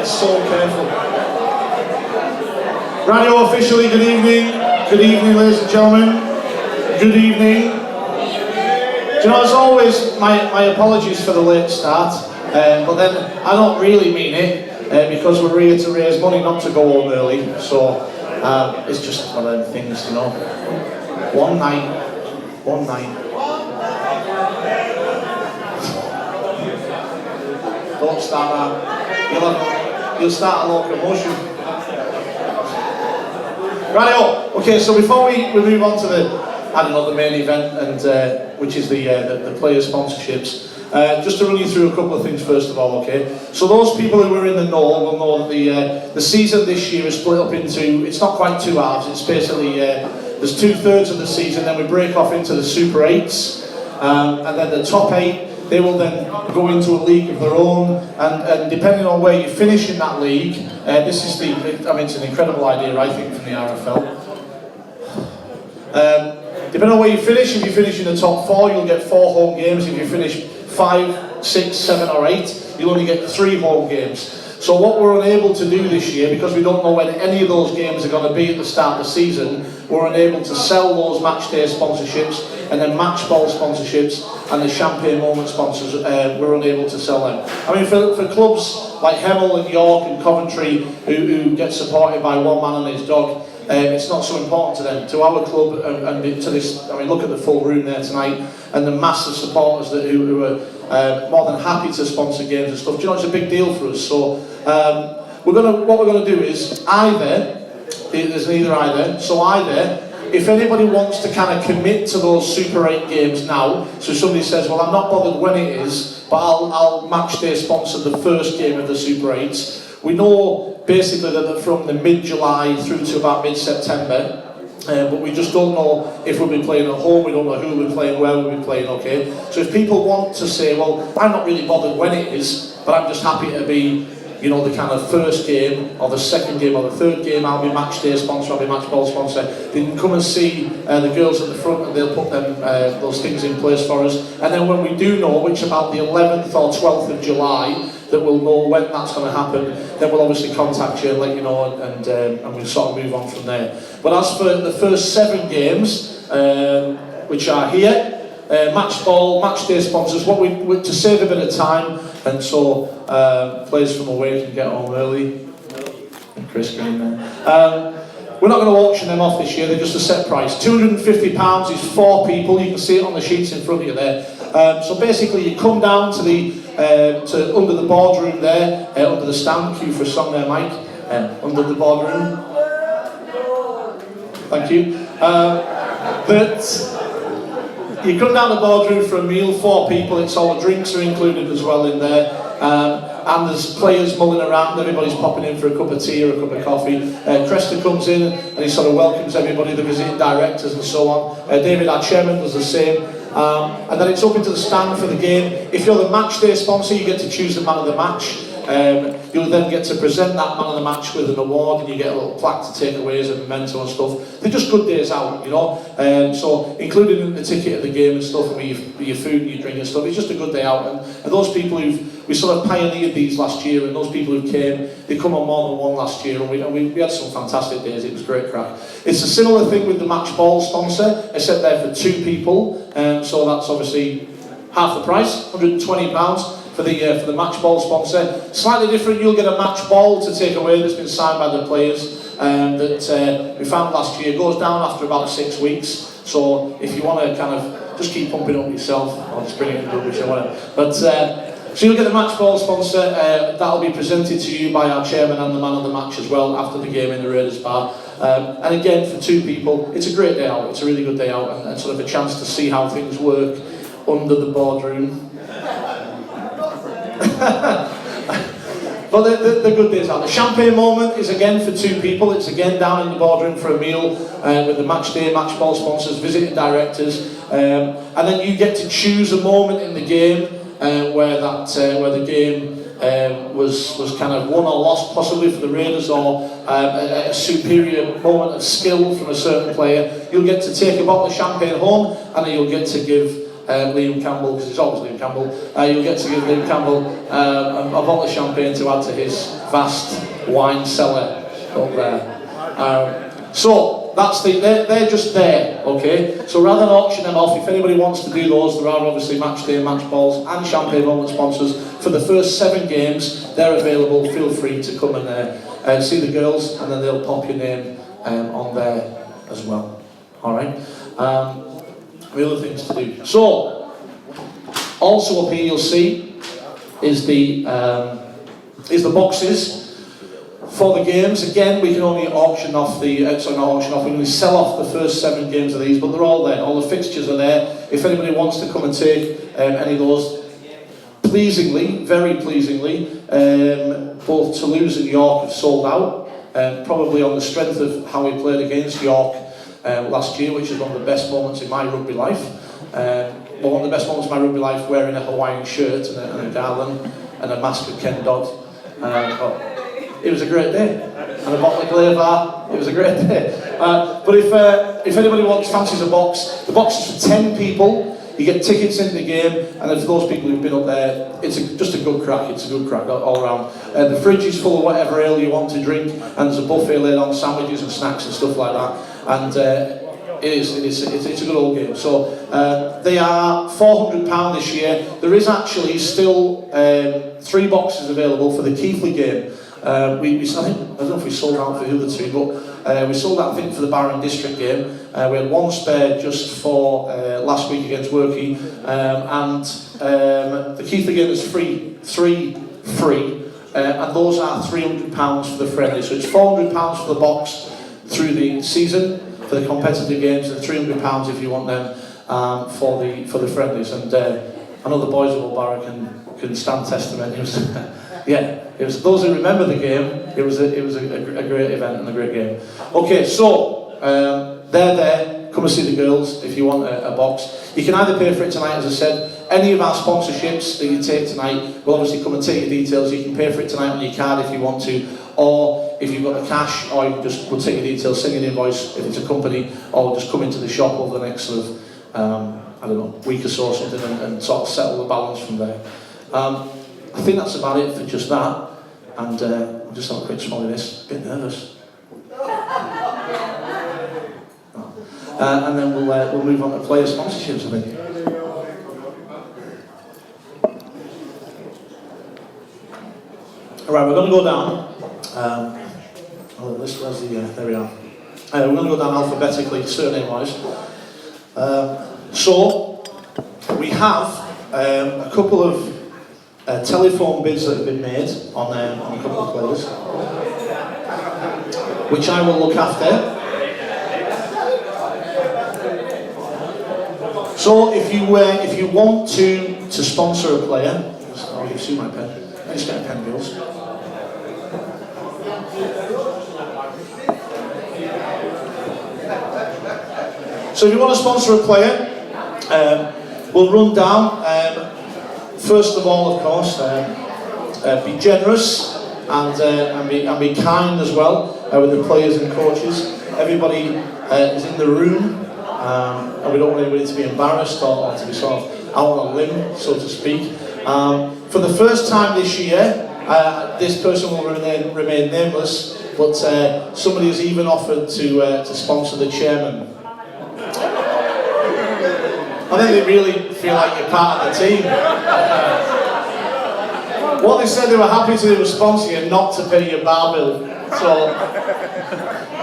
so careful. Radio officially, good evening. Good evening, ladies and gentlemen. Good evening. Do you know, as always, my apologies for the late start, but then I don't really mean it, because we're here to raise money, not to go home early, so it's just one of them things, you know. One night. Don't start that. You'll start a locomotion. Right, okay, so before we move on to the main event, and which is the player sponsorships, just to run you through a couple of things first of all, okay? So those people who are in the know will know that the season this year is split up into, it's not quite two halves, it's basically, there's 2/3 of the season, then we break off into the Super 8s, and then the top 8, they will then go into a league of their own, and depending on where you finish in that league, this is it's an incredible idea, I think, from the RFL. Depending on where you finish, if you finish in the top 4, you'll get 4 home games. If you finish 5, 6, 7 or 8, you'll only get 3 home games. So what we're unable to do this year, because we don't know when any of those games are going to be at the start of the season, we're unable to sell those match day sponsorships and then match ball sponsorships and the champagne moment sponsors, we're unable to sell them. I mean, for clubs like Hemel and York and Coventry who get supported by one man and his dog, it's not so important to them. To our club and to this, I mean, look at the full room there tonight and the massive supporters who are more than happy to sponsor games and stuff. Do you know, it's a big deal for us. So what we're gonna do is there's neither either. So if anybody wants to kind of commit to those Super 8 games now, so somebody says, well, I'm not bothered when it is, but I'll match day sponsor the first game of the Super 8s. We know basically that from the mid-July through to about mid-September, but we just don't know if we'll be playing at home, we don't know who we'll be playing, where we'll be playing, okay? So if people want to say, well, I'm not really bothered when it is, but I'm just happy to be, you know, the kind of first game, or the second game, or the third game, I'll be match day sponsor, I'll be match ball sponsor, they can come and see the girls at the front and they'll put them those things in place for us. And then when we do know, which about the 11th or 12th of July, that we'll know when that's going to happen, then we'll obviously contact you and let you know, and we'll sort of move on from there. But as for the first 7 games, which are here, match ball, match day sponsors, to save a bit of time, and so players from away can get home early. And Chris Green there. We're not going to auction them off this year, they're just a set price. £250 is 4 people, you can see it on the sheets in front of you there. So basically you come down to under the boardroom there, under the stand, cue for a song there, Mike, under the boardroom. Thank you. You come down the boardroom for a meal, 4 people, it's all the drinks are included as well in there. And there's players mulling around, everybody's popping in for a cup of tea or a cup of coffee. Cresta comes in and he sort of welcomes everybody, the visiting directors and so on. David, our chairman, does the same. And then it's up into the stand for the game. If you're the match day sponsor, you get to choose the man of the match. You'll then get to present that man of the match with an award, and you get a little plaque to take away as a memento and stuff. They're just good days out, you know. So including in the ticket of the game and stuff, and with your food and your drink and stuff, it's just a good day out. And those people we sort of pioneered these last year, and those people who came, they come on more than one last year, and we had some fantastic days. It was great crack. It's a similar thing with the match ball sponsor, except they're for 2 people, so that's obviously half the price, £120. For the match ball sponsor. Slightly different, you'll get a match ball to take away that's been signed by the players that we found last year. It goes down after about 6 weeks, so if you want to kind of just keep pumping up yourself, I'll just bring it in rubbish or whatever. But so you'll get the match ball sponsor, that'll be presented to you by our chairman and the man of the match as well after the game in the Raiders bar. And again, for 2 people, it's a great day out, it's a really good day out, and sort of a chance to see how things work under the boardroom. But the good days are. The champagne moment is again for 2 people. It's again down in the boardroom for a meal with the match day, match ball sponsors, visiting directors, and then you get to choose a moment in the game where the game was kind of won or lost, possibly for the Raiders, or a superior moment of skill from a certain player. You'll get to take a bottle of champagne home, and then you'll get to give Liam Campbell, because it's always Liam Campbell, you'll get to give Liam Campbell a bottle of champagne to add to his vast wine cellar up there. So that's they're just there, okay? So rather than auction them off, if anybody wants to do those, there are obviously match day, match balls and champagne moment sponsors for the first 7 games. They're available. Feel free to come and see the girls, and then they'll pop your name on there as well. All right. The other things to do. So also up here you'll see is the boxes for the games. Again, we can only auction off the, not auction off, we can only sell off the first 7 games of these, but they're all there, all the fixtures are there. If anybody wants to come and take any of those, pleasingly, very pleasingly, both Toulouse and York have sold out, probably on the strength of how we played against York last year, which is one of the best moments in my rugby life. Well, one of the best moments in my rugby life, wearing a Hawaiian shirt and a garland and a mask of Ken Dodd. It was a great day, and a bottle of Glavar. It was a great day. But if anybody fancies a box, the box is for 10 people. You get tickets into the game, and then for those people who've been up there, it's just a good crack. It's a good crack all around. The fridge is full of whatever ale you want to drink, and there's a buffet laid on sandwiches and snacks and stuff like that. And it's a good old game. So they are £400 this year. There is actually still 3 boxes available for the Keighley game. I don't know if we sold out for the other 2, but we sold out, I think, for the Barrow District game. We had 1 spare just for last week against Workey, and the Keighley game is free, 3 free, and those are £300 for the friendly. So it's £400 for the box through the season for the competitive games, and £300 if you want them for the friendlies. And I know the boys of Old Barrow can stand testament. Yeah, it was those who remember the game. It was a great event and a great game. Okay, so they're there. Come and see the girls if you want a box. You can either pay for it tonight, as I said. Any of our sponsorships that you take tonight, we'll obviously come and take your details. You can pay for it tonight on your card if you want to, or if you've got the cash, or you can just we'll take your details, send an invoice if it's a company, or just come into the shop over the next sort of I don't know, week or so or something, and sort of settle the balance from there. I think that's about it for just that, and I'll just have a quick smell of this. A bit nervous. And then we'll move on to player sponsorships, I think. Alright, we're going to go down. There we are. We're going to go down alphabetically, surname-wise. So we have a couple of telephone bids that have been made on a couple of players, which I will look after. So if you want to sponsor a player, I'll give you my pen. Let's get a pen, girls. So if you want to sponsor a player, we'll run down. First of all, of course, be generous and be kind as well with the players and coaches. Everybody is in the room, and we don't want anybody to be embarrassed or to be sort of out on a limb, so to speak. For the first time this year, this person will remain nameless, but somebody has even offered to sponsor the chairman. I think they really feel like you're part of the team. What they said they were happy to do was sponsor you, not to pay your bar bill. So,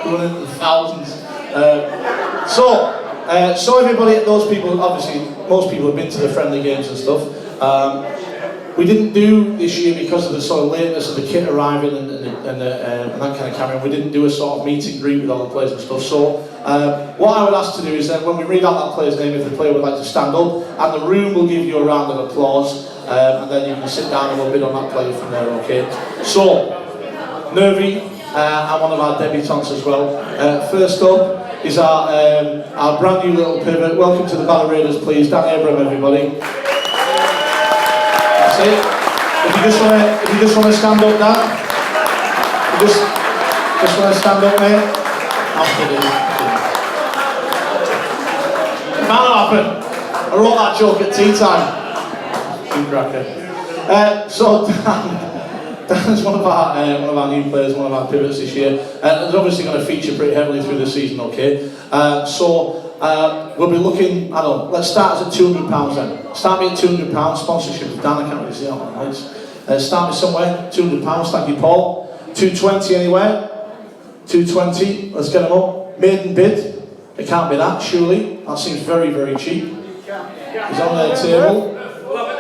going into the thousands. So everybody, those people, obviously, most people have been to the friendly games and stuff. We didn't do this year because of the sort of lateness of the kit arriving and that kind of carrying. We didn't do a sort of meet and greet with all the players and stuff. So what I would ask to do is that when we read out that player's name, if the player would like to stand up, and the room will give you a round of applause, and then you can sit down and we'll bid on that player from there, okay? So, Nervy, and one of our debutantes as well. First up is our brand new little pivot. Welcome to the Barrow Raiders, please. Dan Abram, everybody. That's it. If you just want to stand up, Dan. If you just want to stand up, mate. I'll put it in. That'll happen. I wrote that joke at tea time. So Dan's one of our new players, one of our pivots this year, and they're obviously going to feature pretty heavily through the season. Okay, we'll be looking. I don't know. Let's start us at £200 then. Start me at £200. Sponsorship of Dan. I can't really see that one. Right? Start me somewhere. £200. Thank you, Paul. 220 anywhere. 220. Let's get them up. Maiden bid. It can't be that, surely. That seems very, very cheap. He's on their table.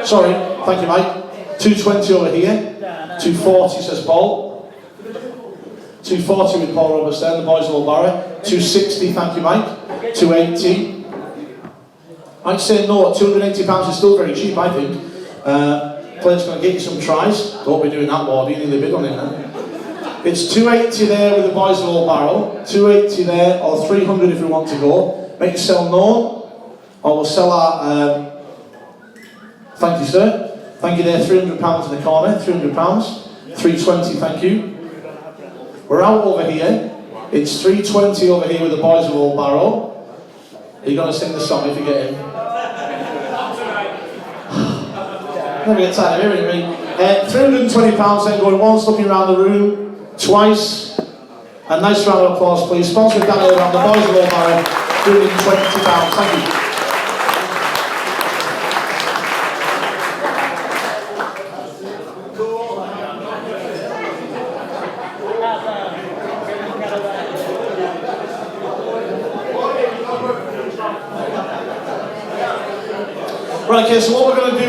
Sorry, thank you, Mike. 220 over here. 240 says Paul. 240 with Paul Roberts there, the boys of Old Barrow. 260, thank you, Mike. 280. I'd say no, £280 is still very cheap, I think. Players going to get you some tries. Don't be doing that, Wardy, you nearly bid on it then. It's 280 there with the boys of Old Barrow, 280 there, or 300 if we want to go. Make yourself known, or we'll sell our, thank you sir, thank you there, £300 in the corner, £300, 320, thank you. We're out over here, it's 320 over here with the boys of Old Barrow. Are you going to sing the song if you get in? Never get tired of hearing me. £320 then, going once, looking around the room. Twice. A nice round of applause, please. Sponsored down there around the boys of Old Barrow, £220. Thank you. Right, okay, so what we're going to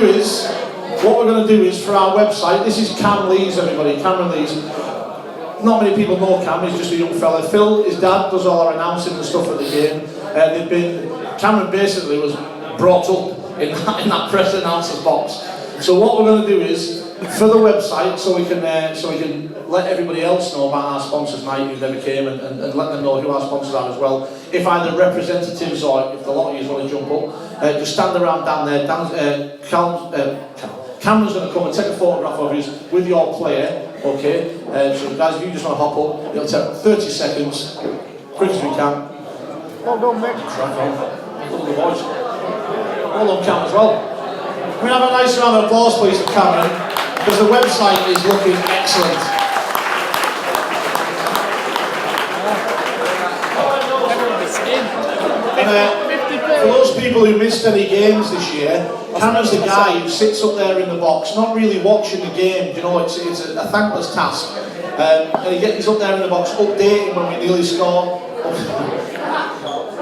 do is for our website, this is Cam Lees, everybody, Cameron Lees. Not many people know Cam, he's just a young fella. Phil, his dad, does all our announcing and stuff at the game. Cameron basically was brought up in that press announcer's box. So what we're going to do is, for the website, so we can let everybody else know about our sponsors night who never came and let them know who our sponsors are as well. If either representatives or if the lot of you want to jump up, just stand around down there. Cameron's going to come and take a photograph of you with your player. Okay, so guys, if you just want to hop up, it'll take 30 seconds, quick as we can. Well done, Mick. Track on. Look at the boys. Well done, Cam, as well. Can we have a nice round of applause, please, for Cameron, because the website is looking excellent. For those people who missed any games this year, Cameron's the guy who sits up there in the box, not really watching the game, you know, it's a thankless task. And he's up there in the box, updating when we nearly score.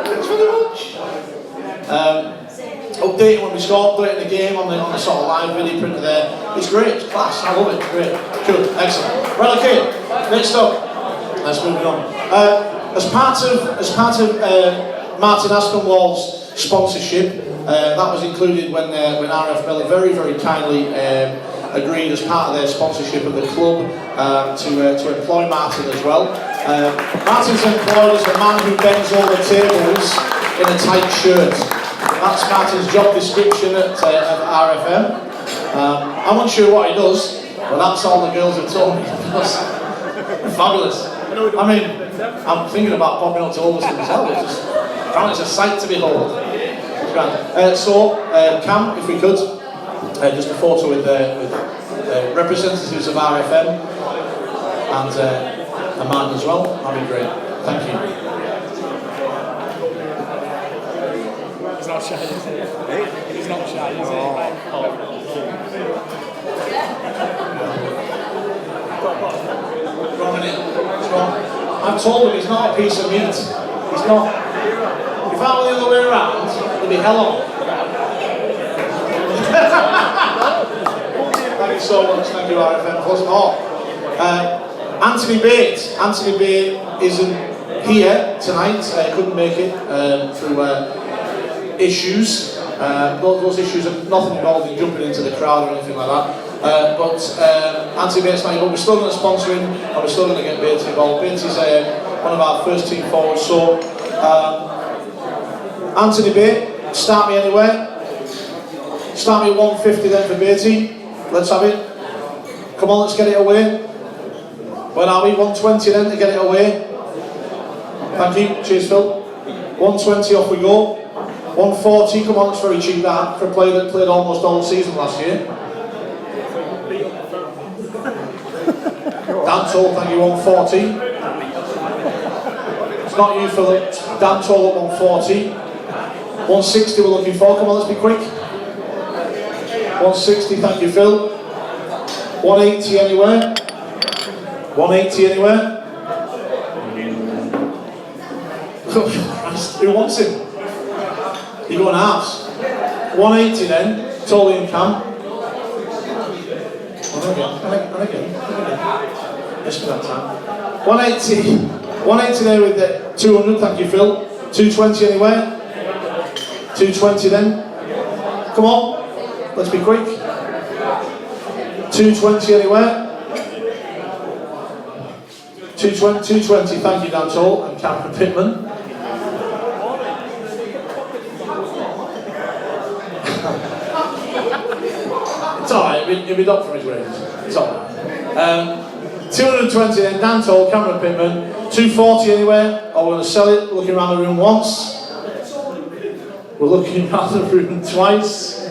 Thanks very much. Updating when we score, updating the game on the sort of live video printer there. It's great, it's class, I love it, great. Cool, excellent. Right, okay, next up, let's move on. As part of Martin Aspinwall's sponsorship, that was included when RF Miller very, very kindly agreed as part of their sponsorship of the club to employ Martin as well. Martin's employed as a man who bends over tables in a tight shirt. That's Martin's job description at RFM. I'm unsure what he does, but that's all the girls have told me. Fabulous. I mean, I'm thinking about popping up to Ulverston as well. Apparently it's a sight to behold. Cam, if we could, just a photo with representatives of RFM and a man as well, that'd be great. Thank you. He's not shy, is he? He's not shy, is he? Wrong, innit? It's wrong. I've told him he's not a piece of meat. He's not. If I were the other way around, it'd be hell on. Thank you so much, thank you RFM. Anthony Bate isn't here tonight, couldn't make it through issues. Those issues are nothing involved in jumping into the crowd or anything like that. But Anthony Bates not here, but we're still going to sponsor him and we're still going to get Bates involved. Bates is one of our first team forwards, so Anthony Bate, start me anywhere. Start me at 150 then for Batey. Let's have it. Come on, let's get it away. Where are we? 120 then to get it away. Thank you. Cheers, Phil. 120, off we go. 140, come on, that's very cheap that, for a player that played almost all season last year. Dan Toll, thank you, 140. It's not you, Philip. Dan Toll at 140. 160 we're looking for, come on, let's be quick. 160, thank you, Phil. 180 anywhere? 180 anywhere? Who wants him? You're going halves. 180 then, Tolly and Cam. And again. Just for that time. 180. 180 there with the 200, thank you, Phil. 220 anywhere? 220 then. Come on, let's be quick. 220 anywhere? 220, thank you, Dan Toll and Cameron Pittman. It's alright, he'll be docked from his wages. It's alright. 220 then, Dan Toll, Cameron Pittman. 240 anywhere? Oh, we're going to sell it. Looking around the room once. We're looking around the room twice.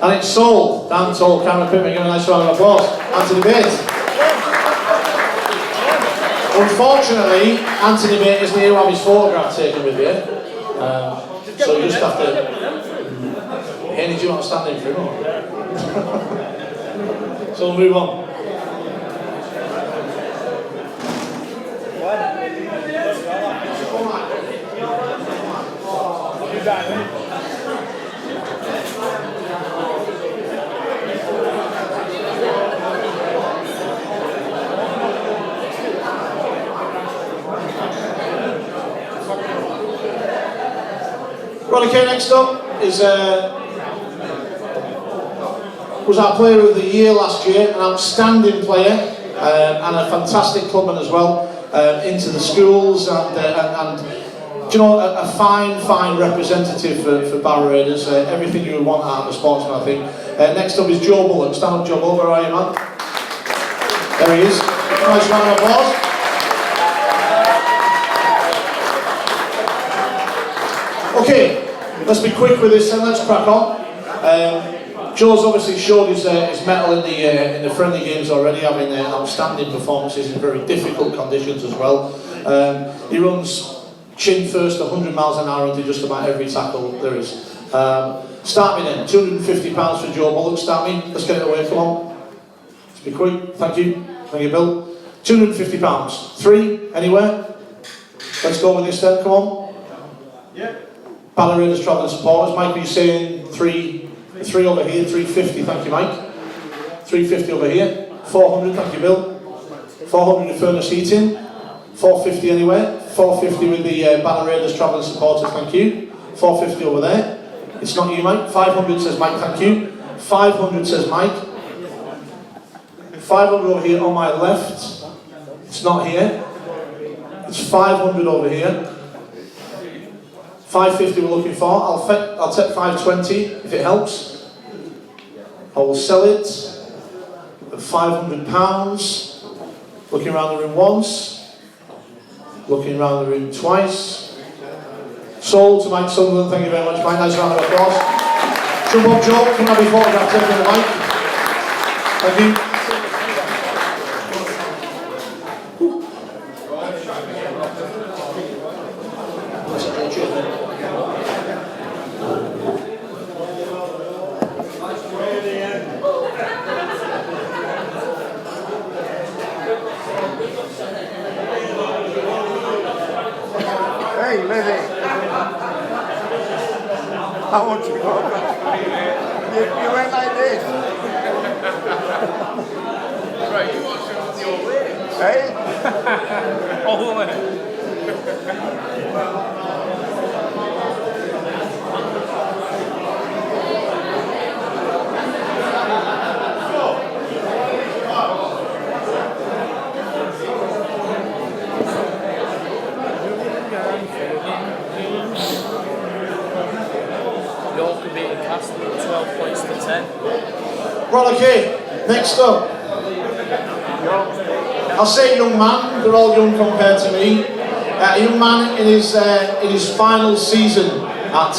And it's sold. Dan Toll, Cameron Pittman, give a nice round of applause. Anthony Bates. Unfortunately, Anthony Bates isn't here to have his photograph taken with you. So you just have to... Henny, do you want to stand in for him? So we'll move on. Right, okay, next up is was our player of the year last year, an outstanding player and a fantastic clubman as well, into the schools and you know, a fine representative for Barrow Raiders, everything you would want out of a sportsman, I think. Next up is Joe Bullock. Stand up, Joe Bullock, where are you, man? There he is. Nice round of applause. Okay, let's be quick with this and let's crack on. Joe's obviously showed his mettle in the friendly games already, having outstanding performances in very difficult conditions as well. He runs chin first, 100 miles an hour into just about every tackle there is. Start me then, £250 for Joe Bullock, start me. Let's get it away, come on. Let's be quick, thank you Bill. £250, 3, anywhere? Let's go with this then, come on. Yeah. Barrow Raiders travelling supporters. Mike, are you saying 3 over here, 350, thank you Mike. 350 over here, 400, thank you Bill. 400 with furnace heating, 450 anywhere, 450 with the Barrow Raiders travelling supporters, thank you. 450 over there. It's not you Mike, 500 says Mike, thank you. 500 says Mike. 500 over here on my left, it's not here. It's 500 over here. 550 we're looking for. I'll take 520 if it helps. I will sell it at £500. Looking around the room once. Looking around the room twice. Sold to Mike Sunderland. Thank you very much, Mike. Nice round of applause. Jump up, Joe. Can I have your photograph taken the mic? Thank you. Hey, Lizzie. I want to go. You went like this. Right, you want to show your way? Hey? All the way. York are beating Castle 12 points to 10. Right, okay, next up. I'll say young man, they're all young compared to me. A young man in his final season at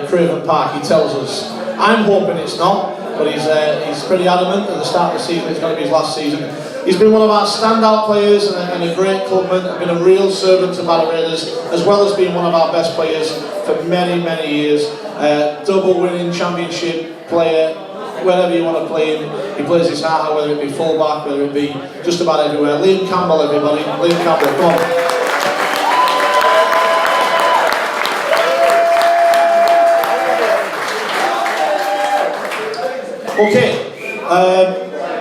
Craven Park, he tells us. I'm hoping it's not, but he's pretty adamant at the start of the season it's going to be his last season. He's been one of our standout players and a great clubman, been a real servant to Barrow Raiders, as well as being one of our best players for many, many years. Double winning championship player, wherever you want to play him, he plays his heart out, whether it be full-back, whether it be just about everywhere. Liam Campbell, everybody. Liam Campbell, come on. Okay,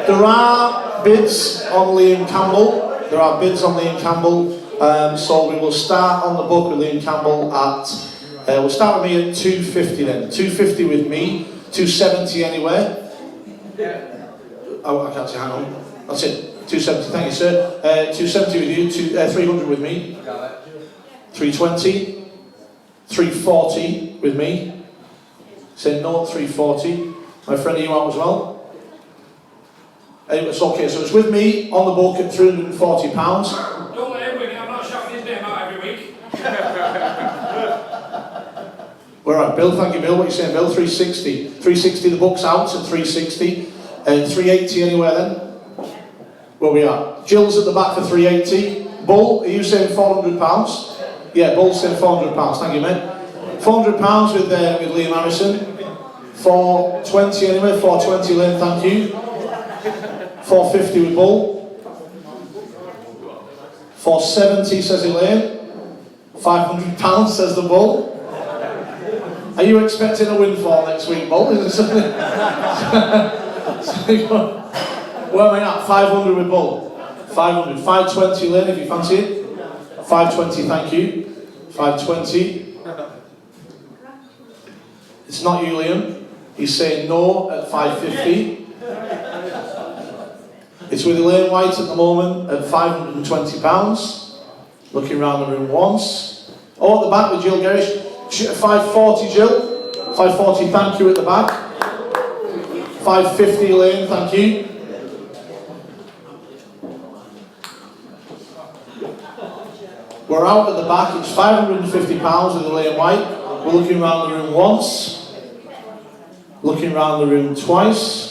there are bids on Liam Campbell. So we will start on the book with Liam Campbell at, we'll start with me at 250 then. 250 with me, 270 anywhere. Oh, I can't say, hang on. That's it, 270, thank you sir. 270 with you, 300 with me. 320, 340 with me. Say no, 340. My friend, are you out as well? It's okay, so it's with me on the book at £340. Don't let him win it, I'm not shouting his name out every week. We're at Bill, thank you Bill, what are you saying Bill? 360. 360, the book's out at 360. 380 anywhere then? Where we are. Jill's at the back for 380. Bull, are you saying £400? Yeah, Bull's saying £400, thank you mate. £400 with Liam Harrison. 420 anyway, 420 Lynn, thank you. 450 with Bull. 470 says Elaine. £500 says the Bull. Are you expecting a windfall next week, Bull? Is it something? Where am I at? 500 with Bull. 500. 520 Lynn, if you fancy it. 520, thank you. 520. It's not you, Liam. He's saying no at 550. It's with Elaine White at the moment at £520. Looking around the room once. Oh, at the back with Jill Gerrish. 540 Jill. 540, thank you at the back. 550 Elaine, thank you. We're out at the back. It's £550 with Elaine White. We're looking around the room once. Looking around the room twice.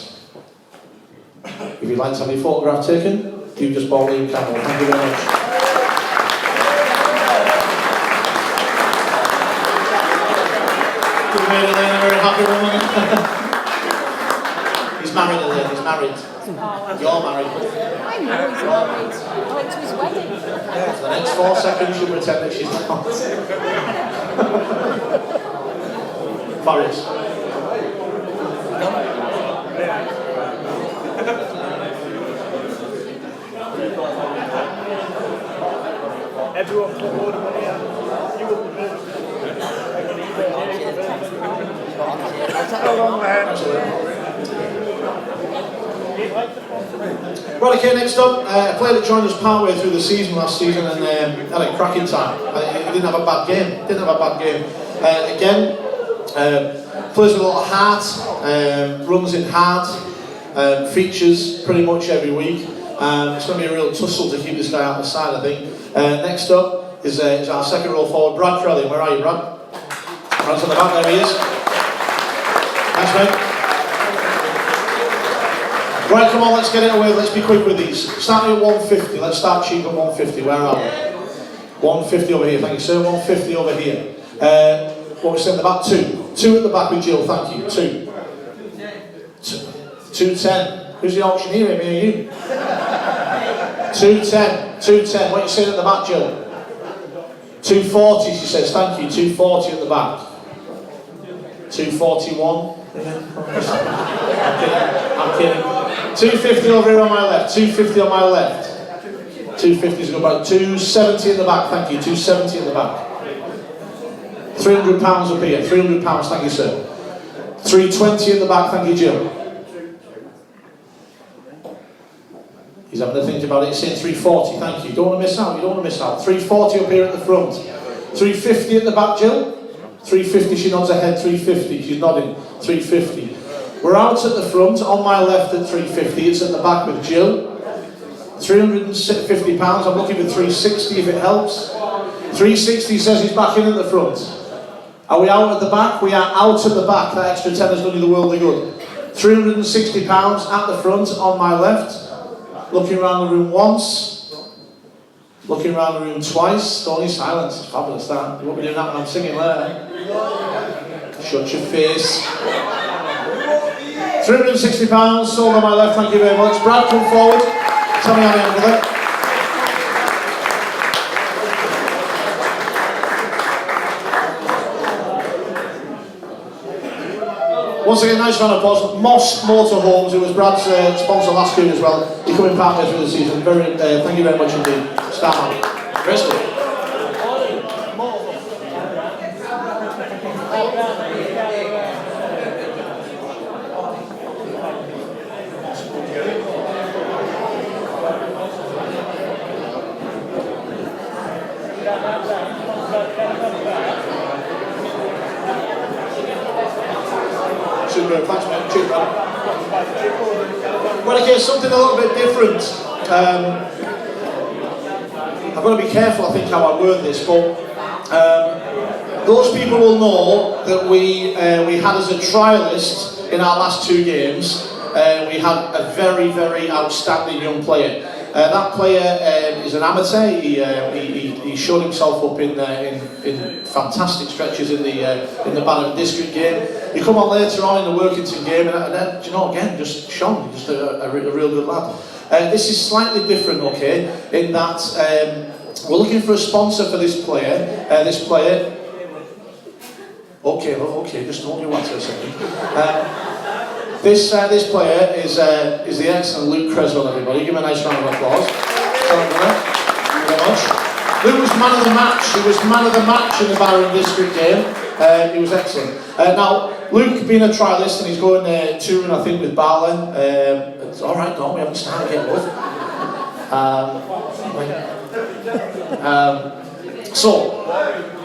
If you'd like to have your photograph taken, you just bought Liam Campbell. Thank you very much. You've made Elaine a very happy woman. He's married, Elaine, he's married. You're married. I know he's married. I went to his wedding. For the next 4 seconds, you pretend that she's not. Forrest. Everyone put more money out. You will Right, okay, next up, a player that joined us partway through the season last season and had a cracking time. He didn't have a bad game. Again, plays with a lot of heart, runs in hard, features pretty much every week. It's going to be a real tussle to keep this guy out the side, I think. Next up is our second row forward, Brad Crowley. Where are you, Brad? Brad's on the back, there he is. Thanks, mate. Right, come on, let's get it away. Let's be quick with these. Starting at 150. Let's start cheap at 150. Where are we? 150 over here. Thank you, sir. 150 over here. What we saying at the back? 2. 2 at the back with Jill. Thank you. 2. 210. Who's the auctioneer? Me or you? 210. 210. What are you saying at the back, Jill? 240. She says. Thank you. 240 at the back. 241. I'm kidding. 250 over here on my left. 250 on my left. 250 is good back. 270 in the back. Thank you. 270 in the back. £300 up here. £300. Thank you, sir. 320 in the back. Thank you, Jill. He's having to think about it. He's saying 340. Thank you. Don't want to miss out. You don't want to miss out. 340 up here at the front. 350 at the back, Jill. 350, she nods her head, 350, she's nodding, 350. We're out at the front, on my left at 350, it's at the back with Jill. £350, I'm looking for 360 if it helps. 360 says he's back in at the front. Are we out at the back? We are out at the back. That extra tenner's done you the world of good. £360 at the front on my left. Looking around the room once. Looking around the room twice. Stony silence. It's fabulous that. You won't be doing that when I'm singing later. Shut your face. £360 sold on my left, thank you very much. Brad, come forward. Tell me how many with it. Once again, nice round of applause. Moss Motorhomes, who was Brad's sponsor last year as well. You're coming partway through the season. Thank you very much indeed. Start man. Rest of it. Super, thanks mate, cheers man. Well, okay, something a little bit different. I've got to be careful, I think, how I word this, but those people will know that we had as a trialist in our last 2 games, we had a very, very outstanding young player. That player is an amateur. He showed himself up in fantastic stretches in the Barrow district game. He come on later on in the Workington game, and then, you know, again, just shone, just a real good lad. This is slightly different, okay, in that we're looking for a sponsor for this player. Okay, just hold your water a second. This player is the excellent Luke Creswell, everybody. Give him a nice round of applause. Thank you very much. Luke was man of the match. He was man of the match in the Barrow district game. He was excellent. Now, Luke being a trialist, and he's going touring, I think, with Barrow. It's all right, Don. We haven't started yet, love. So,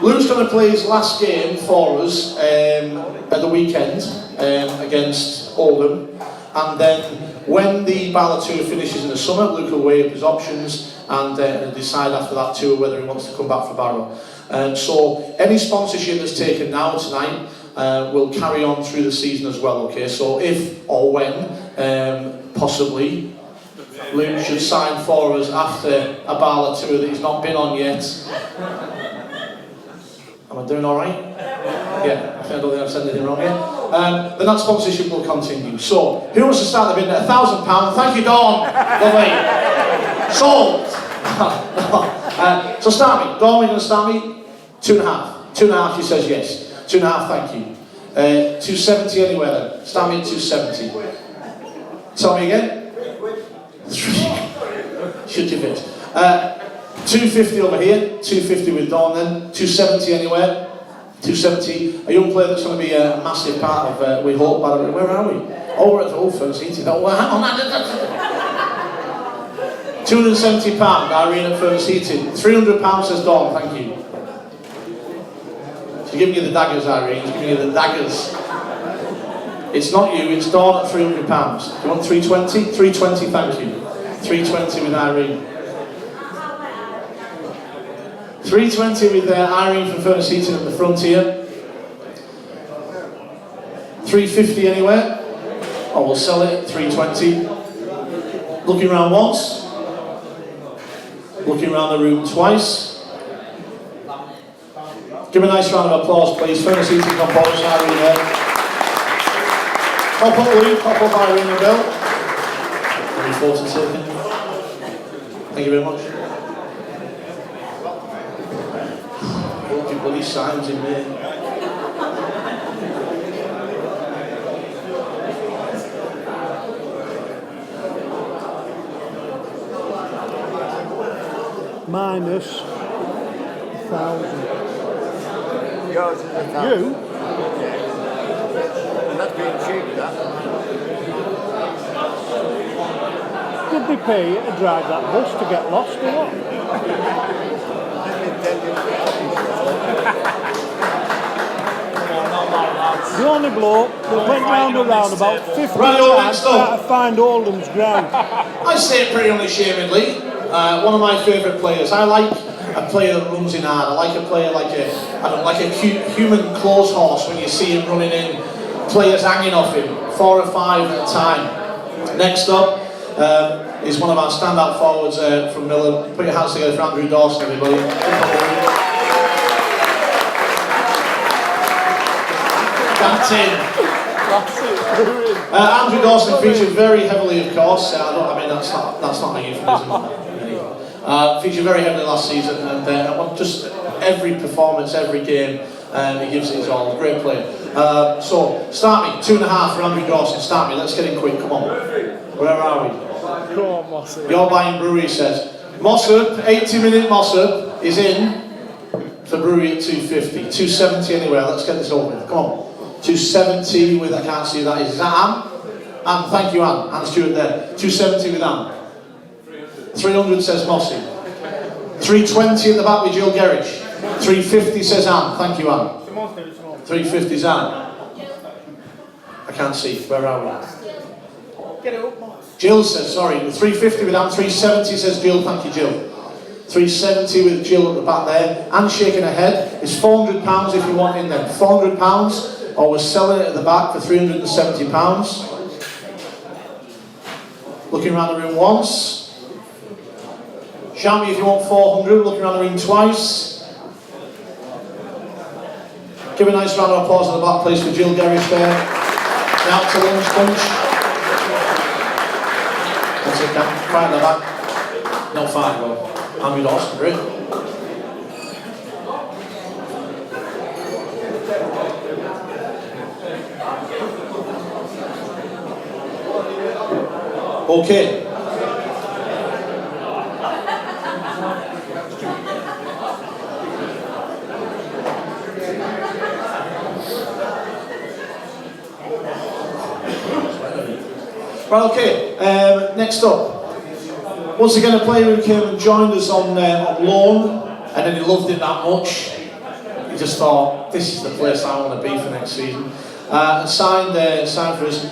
Luke's going to play his last game for us at the weekend against Oldham, and then when the Barrow tour finishes in the summer, Luke will weigh up his options and decide after that tour whether he wants to come back for Barrow. So any sponsorship that's taken now tonight will carry on through the season as well, okay? So if or when, possibly, Luke should sign for us after a Barrow tour that he's not been on yet. Am I doing alright? Yeah, I don't think I've said anything wrong yet. Then that sponsorship will continue. So, who wants to start the bid at £1,000? Thank you, Dawn. Lovely. Sold. So start me. Dawn, we're going to start me? 2.5. 2.5, she says yes. 2.5, thank you. 270 anywhere then. Start me at 270. Tell me again. Shut your face. 250 over here, 250 with Dawn then, 270 anywhere, 270, a young player that's going to be a massive part of, we hope, where are we? Oh, we're at the first heating. Oh, hang on, £270, Irene at Furnace Heating. £300 says Dawn, thank you. She's giving you the daggers, Irene, she's giving you the daggers. It's not you, it's Dawn at £300. Do you want 320? 320, thank you. 320 with Irene. 320 with Irene from Furnace Heating at the front here. 350 anywhere. Oh, we'll sell it at 320. Looking around once. Looking around the room twice. Give a nice round of applause, please. Furnace Heating components, Irene there. Pop up Luke, pop up Irene and Bill. Very fortunate taken. Thank you very much. Bloody signs in there. Minus 1,000. Yours is 1,000. You? And that's being cheap, that. Did they pay you to drive that bus to get lost or what? The only bloke that went round and round about 50 times trying to find Oldham's ground. I say it pretty unashamedly. One of my favourite players. I like a player that runs in hard. I like a player like a human clothes horse when you see him running in, players hanging off him, 4 or 5 at a time. Next up is one of our standout forwards from Millern. Put your hands together for Andrew Dawson, everybody. That's in. Andrew Dawson featured very heavily, of course. That's not a euphemism. Featured very heavily last season, and just every performance, every game, he gives it his all. Great player. So start me 2.5 for Andrew Dawson. Start me. Let's get in quick. Come on. Where are we? Come on, Mossy. You're buying Brewery, says. Mossop, 80-minute Mossop is in for Brewery at 250. 270 anywhere. Let's get this over with. Come on. 270 with, I can't see that. Is that Anne? Anne, thank you, Anne. Anne Stewart there. 270 with Anne. 300 says Mossy. 320 at the back with Jill Gerrich. 350 says Anne. Thank you, Anne. 350 is Anne. I can't see. Where are we? Get it up, Moss. Jill says, sorry, 350 with Anne, 370 says Jill, thank you Jill. 370 with Jill at the back there. Anne shaking her head. It's £400 if you want in them. £400, or we're selling it at the back for £370. Looking around the room once. Shammy if you want 400, looking around the room twice. Give a nice round of applause at the back, please, for Jill Gerrich there. The out to lunch bunch. That's it, Cam. Right at the back. Not fine, though. Andrew Dawson, great. Okay. Right, okay, next up. Once again, a player who came and joined us on loan, and then he loved it that much. He just thought, this is the place I want to be for next season. And signed for us.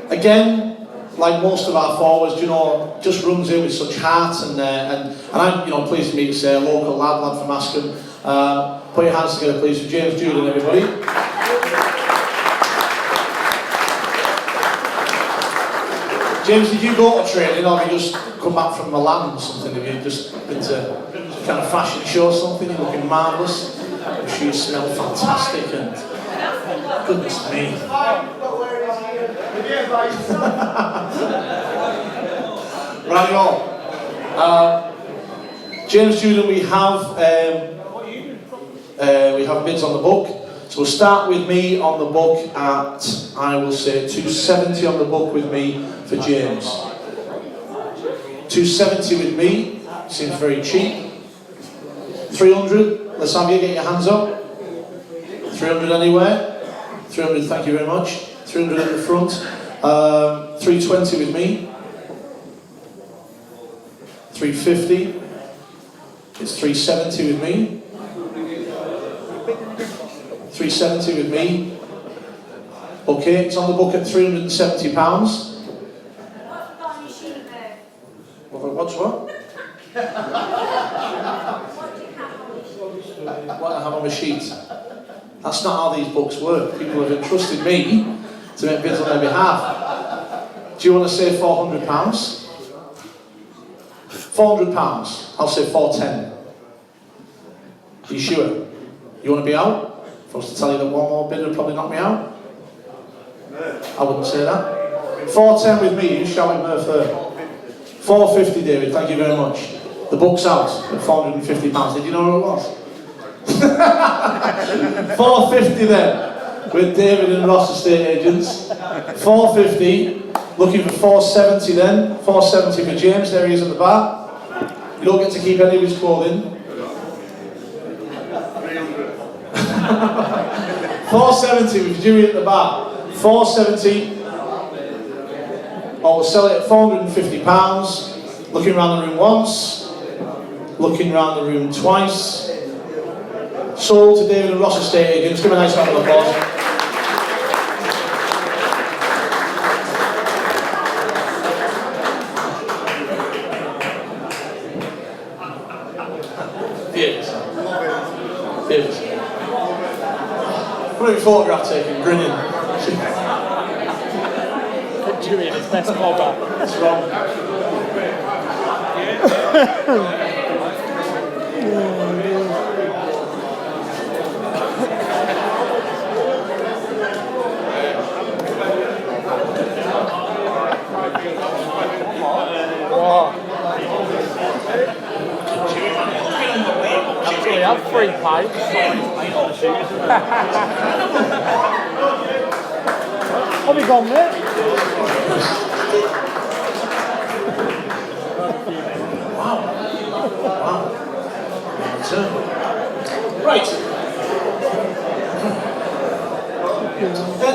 Again, like most of our forwards, you know, just runs in with such heart, and I'm, you know, pleased to meet you, say, a local lad from Askham. Put your hands together, please, for James Julian, everybody. James, did you go to training, or have you just come back from Milan or something? Have you just been to some kind of fashion show or something? You're looking marvellous. Your shoes smell fantastic, and goodness me. Right on. James Julian, we have bids on the book. So we'll start with me on the book at, I will say, 270 on the book with me for James. 270 with me, seems very cheap. 300, let's have you get your hands up. 300 anywhere. 300, thank you very much. 300 at the front. 320 with me. 350. It's 370 with me. 370 with me. Okay, it's on the book at £370. What's what? What I have on my sheet. That's not how these books work. People have entrusted me to make bids on their behalf. Do you want to say £400? £400. I'll say 410. Are you sure? You want to be out? If I was to tell you that one more bid would probably knock me out? I wouldn't say that. 410 with me, you shouting there for 450, David, thank you very much. The book's out at £450. Did you know who it was? 450 then, with David and Ross estate agents. 450, looking for 470 then. 470 for James, there he is at the bar. You don't get to keep any of his clothing. 470 with Dewey at the bar. 470. Or we'll sell it at £450. Looking around the room once. Looking around the room twice. Sold to David and Ross estate agents. Give him a nice round of applause. David. What have you photograph taken? Grinning. Picture in his best bobber. What's wrong? Actually, I have 3 pints. Have you gone, mate? Right.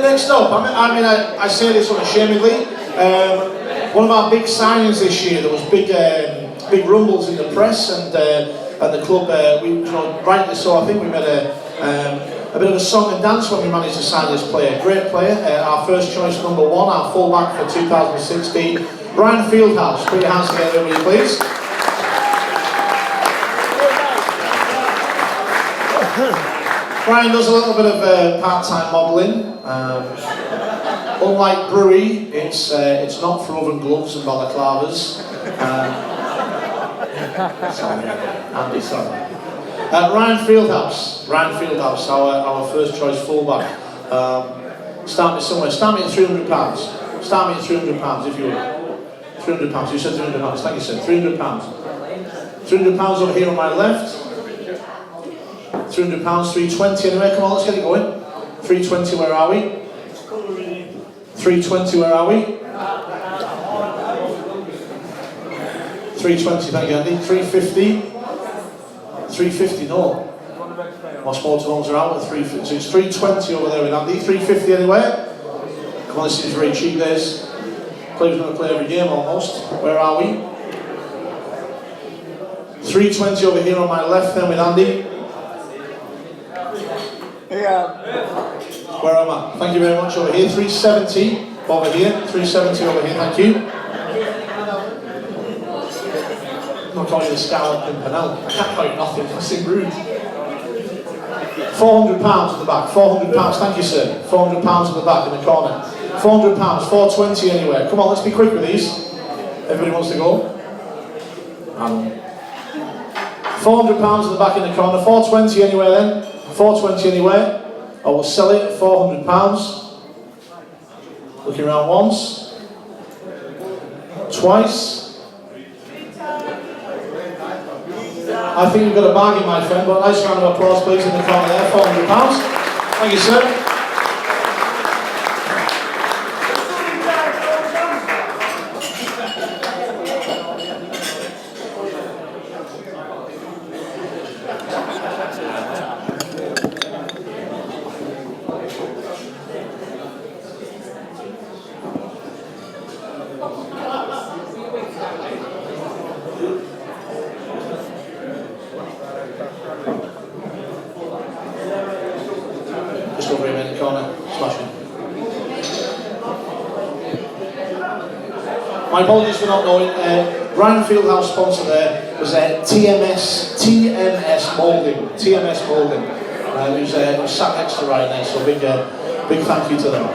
Next up, I say this unashamedly. One of our big signings this year, there was big rumbles in the press and the club. Rightly so. I think we made a bit of a song and dance when we managed to sign this player. Great player. Our first choice, number 1, our fullback for 2016, Ryan Fieldhouse. Put your hands together, will you please? Ryan does a little bit of part-time modelling. Unlike Brewery, it's not for oven gloves and balaclavas. Sorry, Andy, sorry. Ryan Fieldhouse, our first choice fullback. Start me somewhere. Start me at £300. Start me at £300 if you would. £300. You said £300. Thank you, sir. £300. £300 over here on my left. £300, 320 anyway. Come on, let's get it going. 320, where are we? 320, where are we? 320, thank you, Andy. 350. 350, no. My sports homes are out at 350. So it's 320 over there with Andy. 350 anyway. Come on, this is very cheap, this. Players going to play every game almost. Where are we? 320 over here on my left then with Andy. Yeah. Where am I? Thank you very much over here. 370 over here. 370 over here, thank you. I'm not calling you the Scarlet Pimpernel. I can't call you nothing, that's rude. £400 at the back. £400, thank you, sir. £400 at the back in the corner. £400, 420 anywhere. Come on, let's be quick with these. Everybody wants to go. £400 at the back in the corner. 420 anywhere then. 420 anywhere. I will sell it at £400. Looking around once. Twice. I think you've got a bargain, my friend, but a nice round of applause please in the corner there. £400. Thank you, sir. Just over him in the corner, smashing. My apologies for not knowing. Ryan Fieldhouse sponsor there was TMS Moulding. TMS Moulding. Who's sat next to Ryan there, so big thank you to them.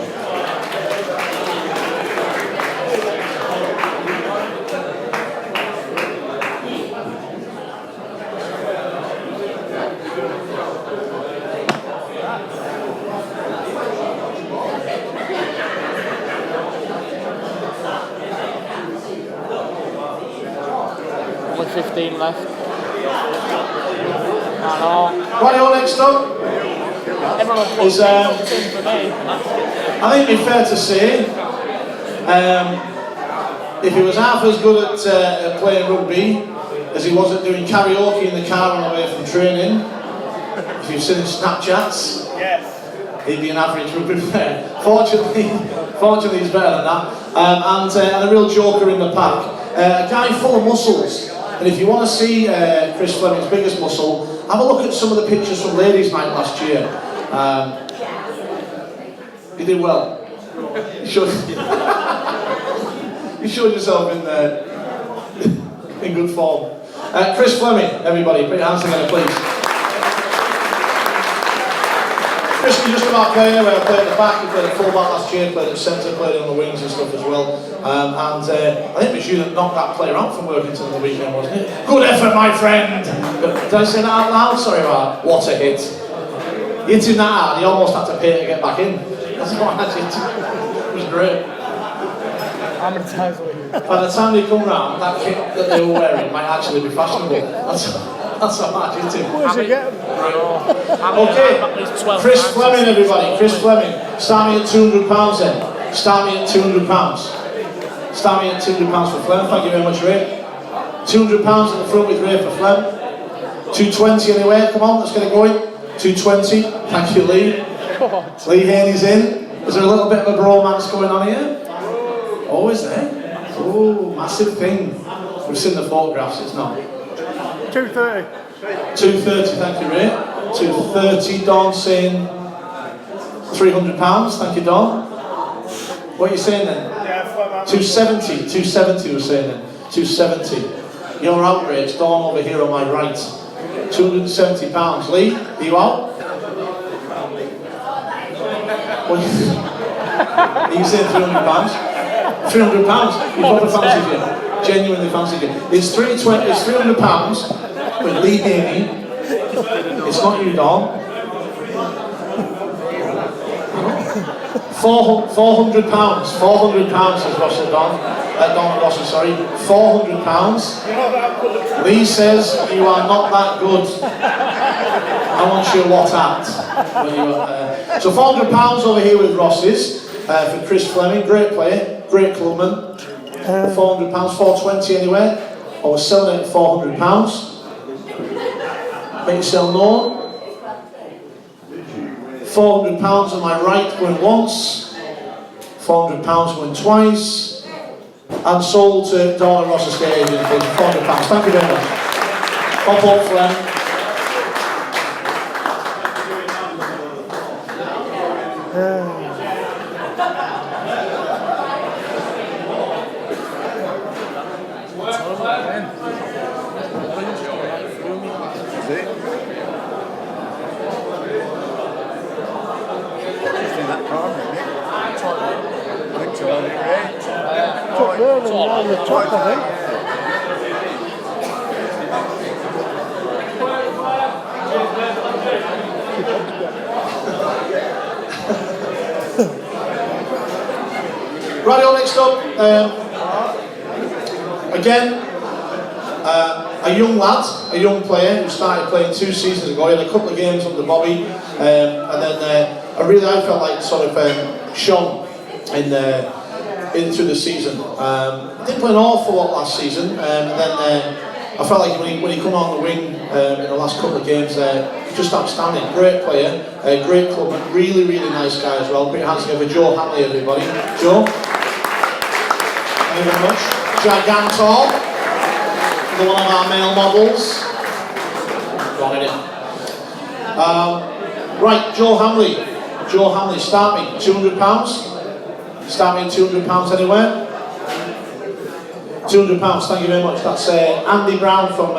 Only 15 left. I know. Right, next up Everyone is, puts things for me. I think it'd be fair to say, if he was half as good at playing rugby as he was at doing karaoke in the car on the way from training, if you've seen his Snapchats, Yes. he'd be an average rugby player. Fortunately he's better than that. And a real joker in the pack. A guy full of muscles. And if you want to see Chris Fleming's biggest muscle, have a look at some of the pictures from Ladies' Night last year. You did well. You showed yourself in good form. Chris Fleming, everybody, put your hands together, please. Chris can just about play anyway. I played at the back, I played at full back last year, played at centre, played on the wings and stuff as well. I think it was you that knocked that player out from Workington on the weekend, wasn't it? Good effort, my friend! Did I say that out loud? Sorry about that. What a hit. He hit him that hard, he almost had to pay to get back in. That's what I did. It was great. How many times were you? By the time they come round, that kit that they were wearing might actually be fashionable. That's how hard you do. Where's he getting? Okay, Chris Fleming, everybody. Chris Fleming. Start me at £200 then. Start me at £200. Start me at £200 for Flem. Thank you very much, Ray. £200 at the front with Ray for Flem. 220 anywhere. Come on, let's get it going. 220. Thank you, Lee. Lee Haney's in. Is there a little bit of a bromance going on here? Oh, is there? Oh, massive thing. We've seen the photographs, it's not. 230. 230, thank you, Ray. 230, Don saying £300, thank you, Don. What are you saying then? 270, 270 was saying then. 270. You're outraged, Don over here on my right. £270. Lee, are you out? What are you saying, £300? £300? You probably fancied you. Genuinely fancied you. It's £300 with Lee Haney. It's not you, Don. £400. £400 says Ross Don. Don Ross, sorry. £400. Lee says you are not that good. I want your what at. So £400 over here with Ross's for Chris Fleming. Great player, great clubman. £400, £420 anywhere. I was selling it at £400. Make yourself known. £400 on my right going once, £400 going twice, and sold to Dawn and Ross Estate Agent for £400. Thank you very much. Pop up, Flem. Took Merlin round the top, I think. Radio next up, again, a young lad, a young player who started playing 2 seasons ago. He had a couple of games under Bobby, and then I felt like sort of shone in through the season. I didn't play an awful lot last season, and then I felt like when he come on the wing in the last couple of games there, just outstanding. Great player, great club, really, really nice guy as well. Put your hands together for Joe Hanley, everybody. Joe, thank you very much. Gigantor, one of our male models. Got it in. Right, Joe Hanley. Joe Hanley, start me, £200. Start me at £200 anywhere. £200, thank you very much. That's Andy Brown from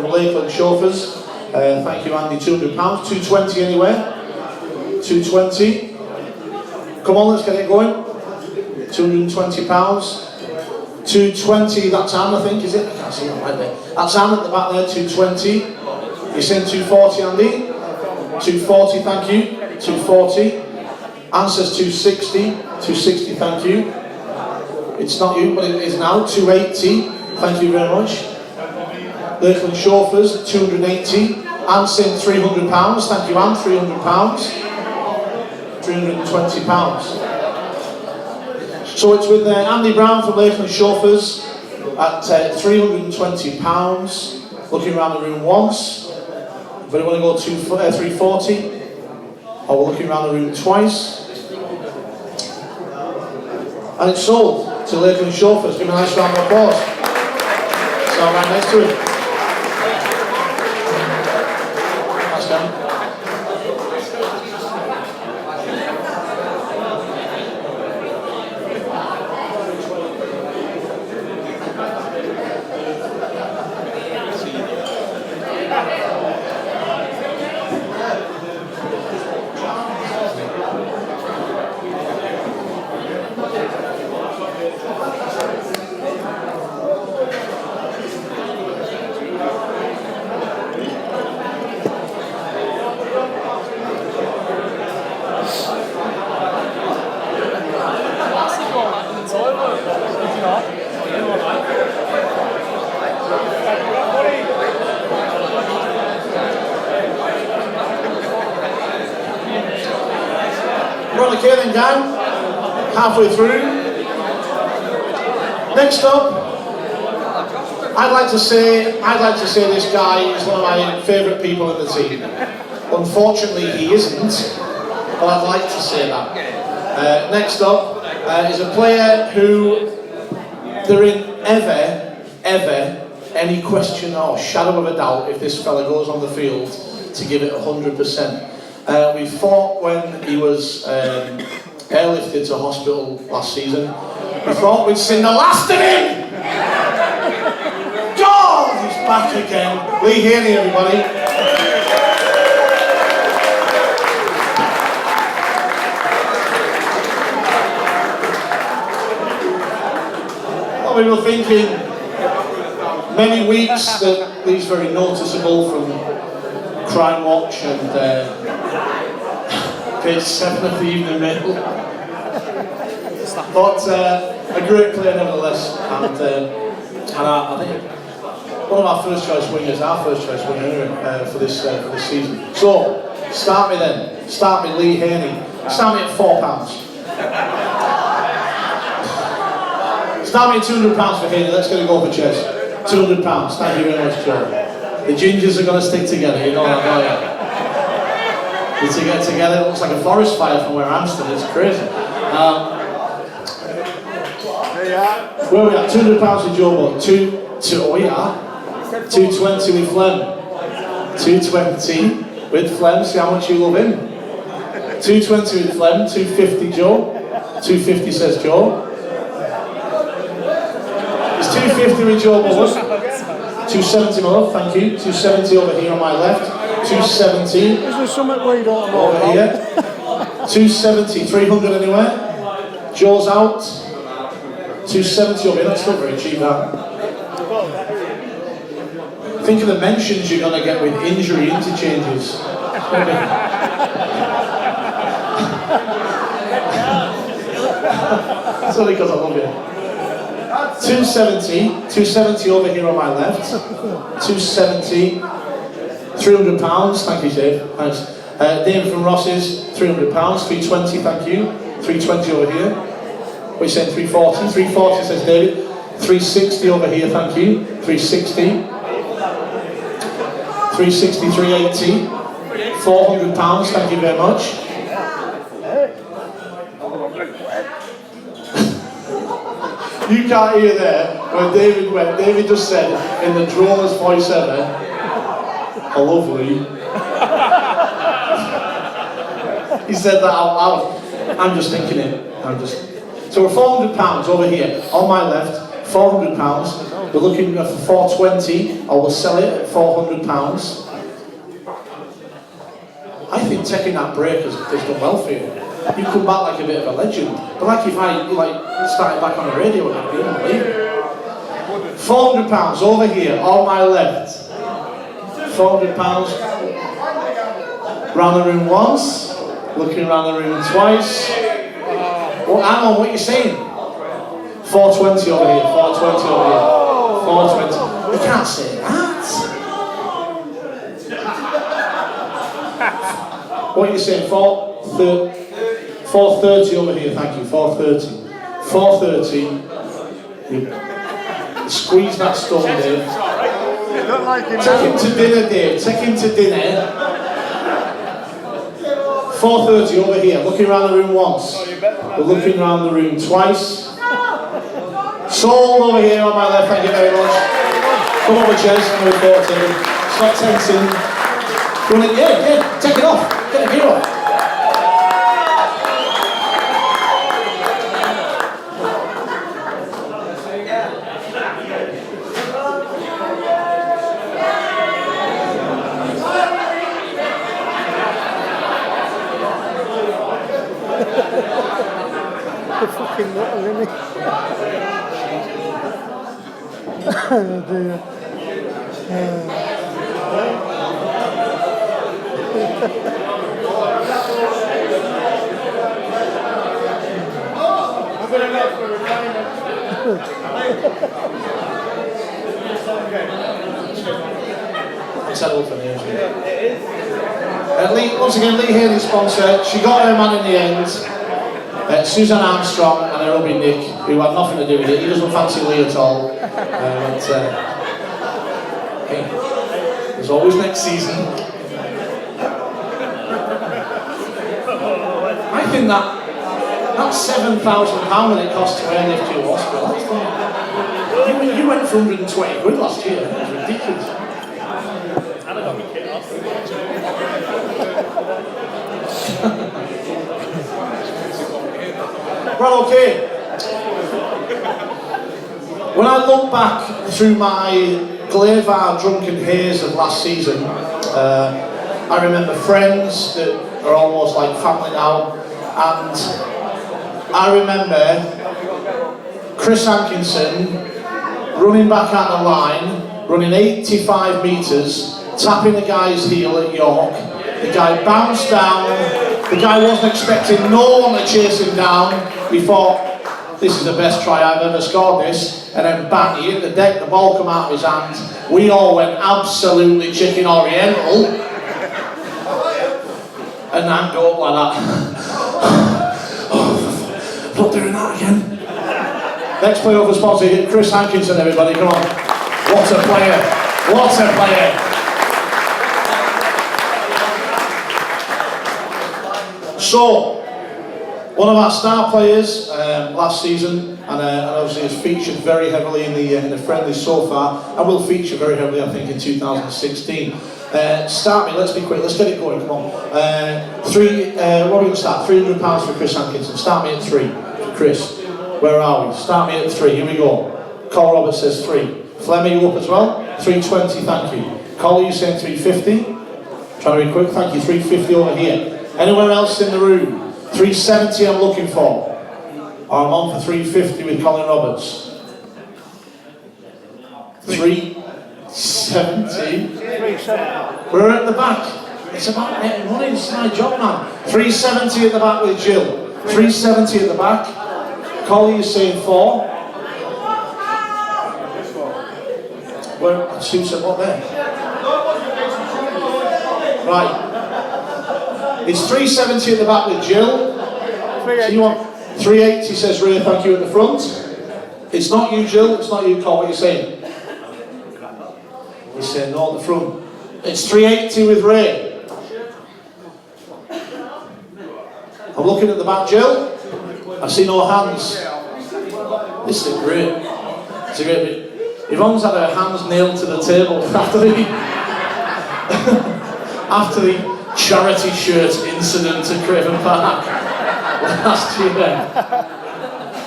Lakeland Chauffeurs. Thank you, Andy. £200. £220 anywhere. £220. Come on, let's get it going. £220. £220. That's Anne, I think, is it? I can't see that right there. That's Anne at the back there. £220. You're saying £240, Andy? £240, thank you. £240. Anne says £260. £260, thank you. It's not you, but it is now. £280. Thank you very much. Lakeland Chauffeurs, £280. Anne saying £300. Thank you, Anne. £300. £320. So it's with Andy Brown from Lakeland Chauffeurs at £320. Looking around the room once. But I want to go to 340. Or we're looking around the room twice. And it's sold to Lakeland Chauffeurs. Give him a nice round of applause. So right next to him. That's done. Okay then, gang. Halfway through. Next up, I'd like to say this guy is one of my favourite people in the team. Unfortunately, he isn't, but I'd like to say that. Next up is a player who there ain't ever any question or shadow of a doubt if this fella goes on the field to give it 100%. We fought when he was airlifted to hospital last season. We thought we'd seen the last of him! God, he's back again. Lee Haney, everybody. Well, we were thinking many weeks that Lee's very noticeable from Crime Watch and page 7 of the Evening Mail. But a great player nevertheless, and I think one of our first choice wingers, for this season. So, start me Lee Haney. Start me at £4. Start me at £200 for Haney, let's get a go for Chess. £200, thank you very much, Joe. The gingers are going to stick together, you know that, don't you? To get together, it looks like a forest fire from where I'm stood, it's crazy. Where are we at? £200 with Joe Buck. 220 with Flem. 220 with Flem, see how much you love him. 220 with Flem, 250 Joe. 250 says Joe. It's 250 with Joe Buck. 270 my love, thank you. 270 over here on my left. 270. Is there something we don't know over here. 270, 300 anywhere. Joe's out. 270 over here, that's still very cheap that. Think of the mentions you're going to get with injury interchanges. That's only because I love you. 270 over here on my left. 270, £300, thank you Dave, thanks. David from Ross's, £300, 320, thank you. 320 over here. What are you saying, 340? 340 says David. 360 over here, thank you. 360. 360, 380. £400, thank you very much. You can't hear there where David went. David just said, in the drollest voice ever, "I love Lee." He said that out loud. I'm just thinking it. So we're £400 over here. On my left, £400. We're looking for 420. I will sell it at £400. I think taking that break has done well for you. You come back like a bit of a legend. But like if I started back on the radio, it'd be unbelievable. £400 over here, on my left. £400. Round the room once. Looking around the room twice. Well, hang on, what are you saying? 420 over here, 420 over here. 420. You can't say that. What are you saying? 430 over here, thank you, 430. 430. Squeeze that stone, Dave. Take him to dinner, Dave. Take him to dinner. 430 over here. Looking around the room once. We're looking around the room twice. Sold over here on my left, thank you very much. Come over, Jez. Number 14. Stop tensing. Yeah, take it off. Get the gear off. Fucking little, isn't he? Oh dear. Settled for me, Lee, once again, Lee Haley sponsor. She got her man in the end. Susan Armstrong and her hubby Nick, who had nothing to do with it. He doesn't fancy Lee at all. Hey, there's always next season. I think that's £7,000 that it cost to airlift you to hospital. You went for 120 quid last year. That was ridiculous. And I got my kit off. Well, okay. When I look back through my Glavar drunken haze of last season, I remember friends that are almost like family now, and I remember Chris Hankinson running back out the line, running 85 metres, tapping the guy's heel at York. The guy bounced down, the guy wasn't expecting no one to chase him down. We thought, this is the best try I've ever scored this, and then bang, he hit the deck, the ball come out of his hand. We all went absolutely chicken oriental, and hand go up like that. Oh, not doing that again. Next player over sponsor, Chris Hankinson, everybody, come on. What a player, what a player. So, one of our star players last season, and obviously has featured very heavily in the friendlies so far, and will feature very heavily, I think, in 2016. Start me, let's be quick, let's get it going, come on. What are we going to start? £300 for Chris Hankinson. Start me at 3 for Chris. Where are we? Start me at 3, here we go. Col Roberts says 3. Fleming, you up as well? 320, thank you. Col, you saying 350? Trying to be quick, thank you. 350 over here. Anyone else in the room? 370 I'm looking for. Or I'm on for 350 with Colin Roberts. 370. We're at the back. It's about getting money, it's my job, man. 370 at the back with Jill. 370 at the back. Colin, you're saying 4. Where, Sue said what there? Right. It's 370 at the back with Jill. So you want 380, says Ray, thank you at the front. It's not you, Jill, it's not you, Col, what are you saying? He's saying no at the front. It's 380 with Ray. I'm looking at the back, Jill. I see no hands. This is great. It's a great bit. Yvonne's had her hands nailed to the table after the charity shirt incident at Craven Park last year.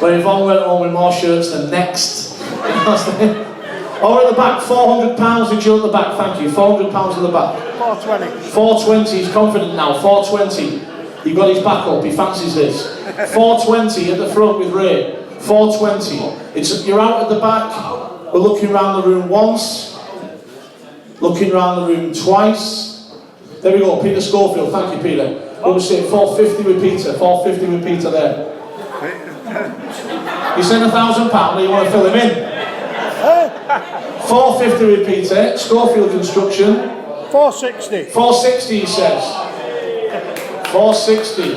Where Yvonne went home with more shirts than next. Or at the back, £400 with Jill at the back, thank you. £400 at the back. 420. 420, he's confident now, 420. He got his back up, he fancies this. 420 at the front with Ray. 420. You're out at the back. We're looking around the room once. Looking around the room twice. There we go, Peter Schofield, thank you, Peter. What was it, 450 with Peter, 450 with Peter there. You said £1,000, you want to fill him in? 450 with Peter, Schofield Construction. 460. 460 he says. 460.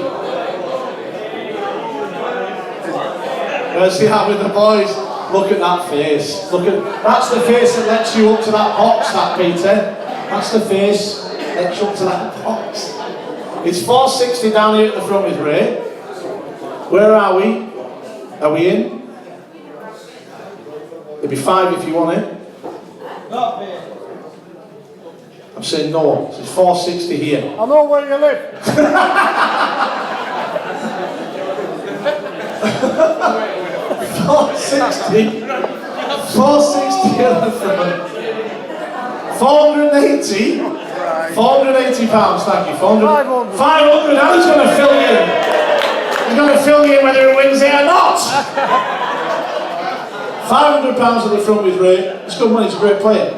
Where's he at with the boys? Look at that face. That's the face that lets you up to that box, that Peter. That's the face that lets you up to that box. It's 460 down here at the front with Ray. Where are we? Are we in? There'll be 5 if you want it. I'm saying no. So it's 460 here. I know where you live. 460 at the front. 480. 480 pounds, thank you. 500. 500. Now he's going to fill you in. He's going to fill you in whether he wins it or not. 500 pounds at the front with Ray. It's good money. He's a great player.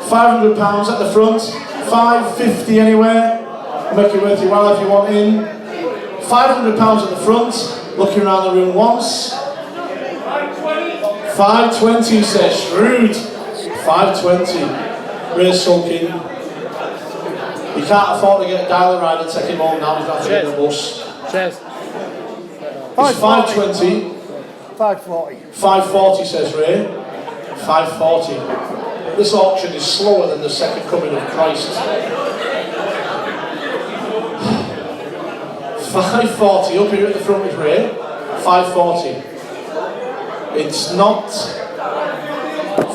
500 pounds at the front. 550 anywhere. Make it worth your while if you want in. 500 pounds at the front. Looking around the room once. 520 says shrewd. 520. Ray's sulking. He can't afford to get a dialer ride and take him home now. He's got to get the bus. Cheers. It's 520. 540. 540 says Ray. 540. This auction is slower than the second coming of Christ. 540, up here at the front is Ray. 540. It's not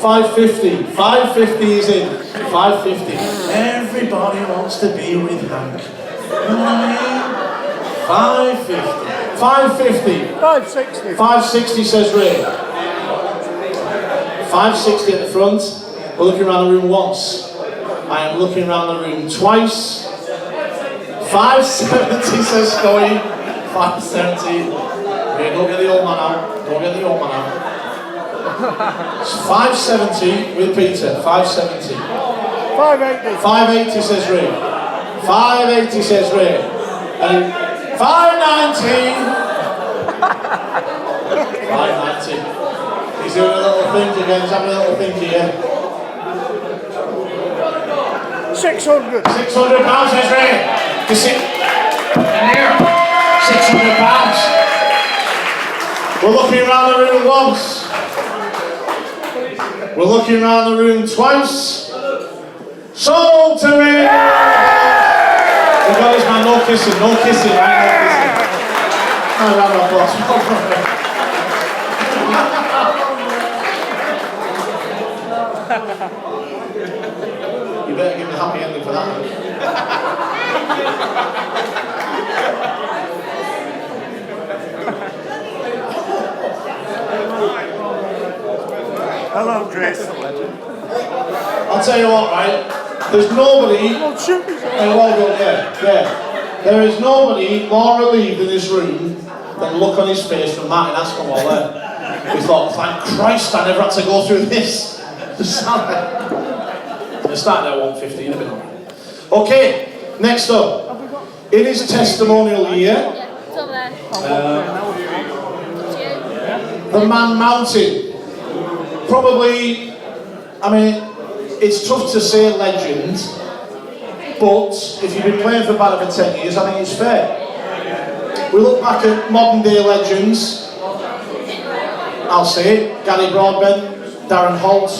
550. 550 is in. 550. Everybody wants to be with Hank. You know what I mean? 550. 550. 560. 560 says Ray. 560 at the front. We're looking around the room once. I am looking around the room twice. 570 says Scully. 570. Ray, don't get the old man out. Don't get the old man out. It's 570 with Peter. 570. 580. 580 says Ray. 580 says Ray. And 590. 590. He's doing a little think again. He's having a little think again. 600. 600 pounds says Ray. You see? And here. 600 pounds. We're looking around the room once. We're looking around the room twice. Sold to me! We've got this man, no kissing, no kissing, right? No kissing. Round of applause. You better give me a happy ending for that one. Hello, Chris. I'll tell you what, right? There's nobody. Well, shoot me. Well done, yeah. There is nobody more relieved in this room than the look on his face from Martin Aspinwall there. We thought, thank Christ, I never had to go through this. They're starting at 115 a bit. Okay, next up. In his testimonial year, Yeah, it's over there. the man mounted. Probably, I mean, it's tough to say legend, but if you've been playing for Barrow for 10 years, I think it's fair. We look back at modern day legends, I'll say it, Gary Broadbent, Darren Holt,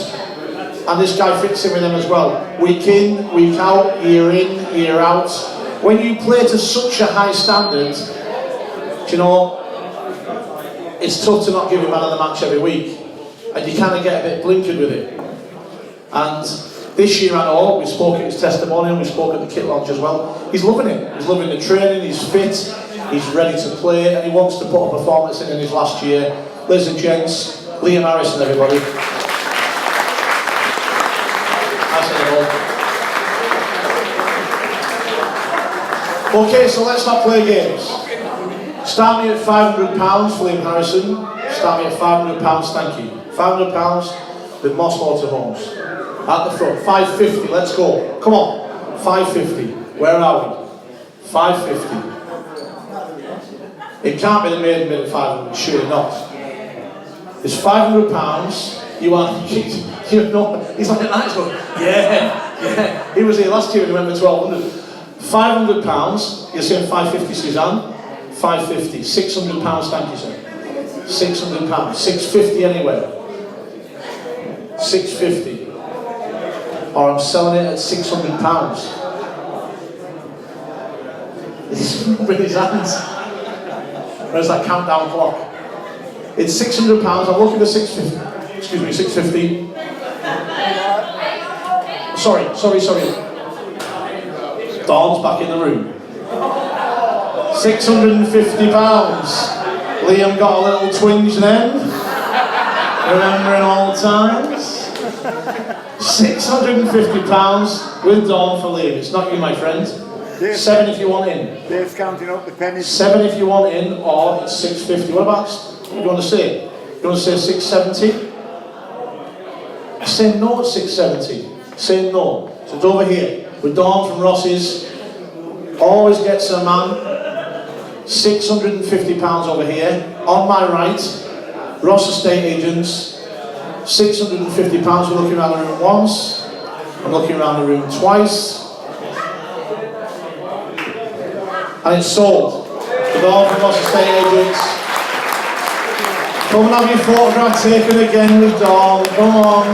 and this guy fits in with them as well. Week in, week out, year in, year out. When you play to such a high standard, you know, it's tough to not give him man of the match every week. And you kind of get a bit blinkered with it. And this year I know, we spoke at his testimonial, we spoke at the kit launch as well. He's loving it. He's loving the training, he's fit, he's ready to play, and he wants to put a performance in his last year. Ladies and gents, Liam Harrison, everybody. That's it all. Okay, so let's not play games. Start me at £500 for Liam Harrison. Start me at £500, thank you. £500 with Moss Motorhomes. At the front, 550, let's go. Come on, 550. Where are we? 550. It can't be the maiden bid at 500, surely not. It's £500. You are, you know, he's like that, he's going, yeah. He was here last year and he went for 1,200. £500, you're saying 550, Suzanne? 550, £600, thank you, sir. £600, 650 anyway. 650. Or I'm selling it at £600. He's rubbing his hands. Where's that countdown clock? It's £600, I'm looking for 650. Excuse me, 650. Sorry. Dawn's back in the room. £650. Liam got a little twinge then. Remembering old times. £650 with Dawn for Liam. It's not you, my friend. Dave, 7 if you want in. Dave's counting up the pennies. 7 if you want in, or it's 650. What about, what do you want to say? You want to say 670? Say no at 670. Say no. So it's over here. With Dawn from Ross's. Always gets a man. £650 over here. On my right, Ross Estate Agents. £650. We're looking around the room once. I'm looking around the room twice. And it's sold. The Dawn from Ross Estate Agents. Come and have your photograph taken again with Dawn. Come on.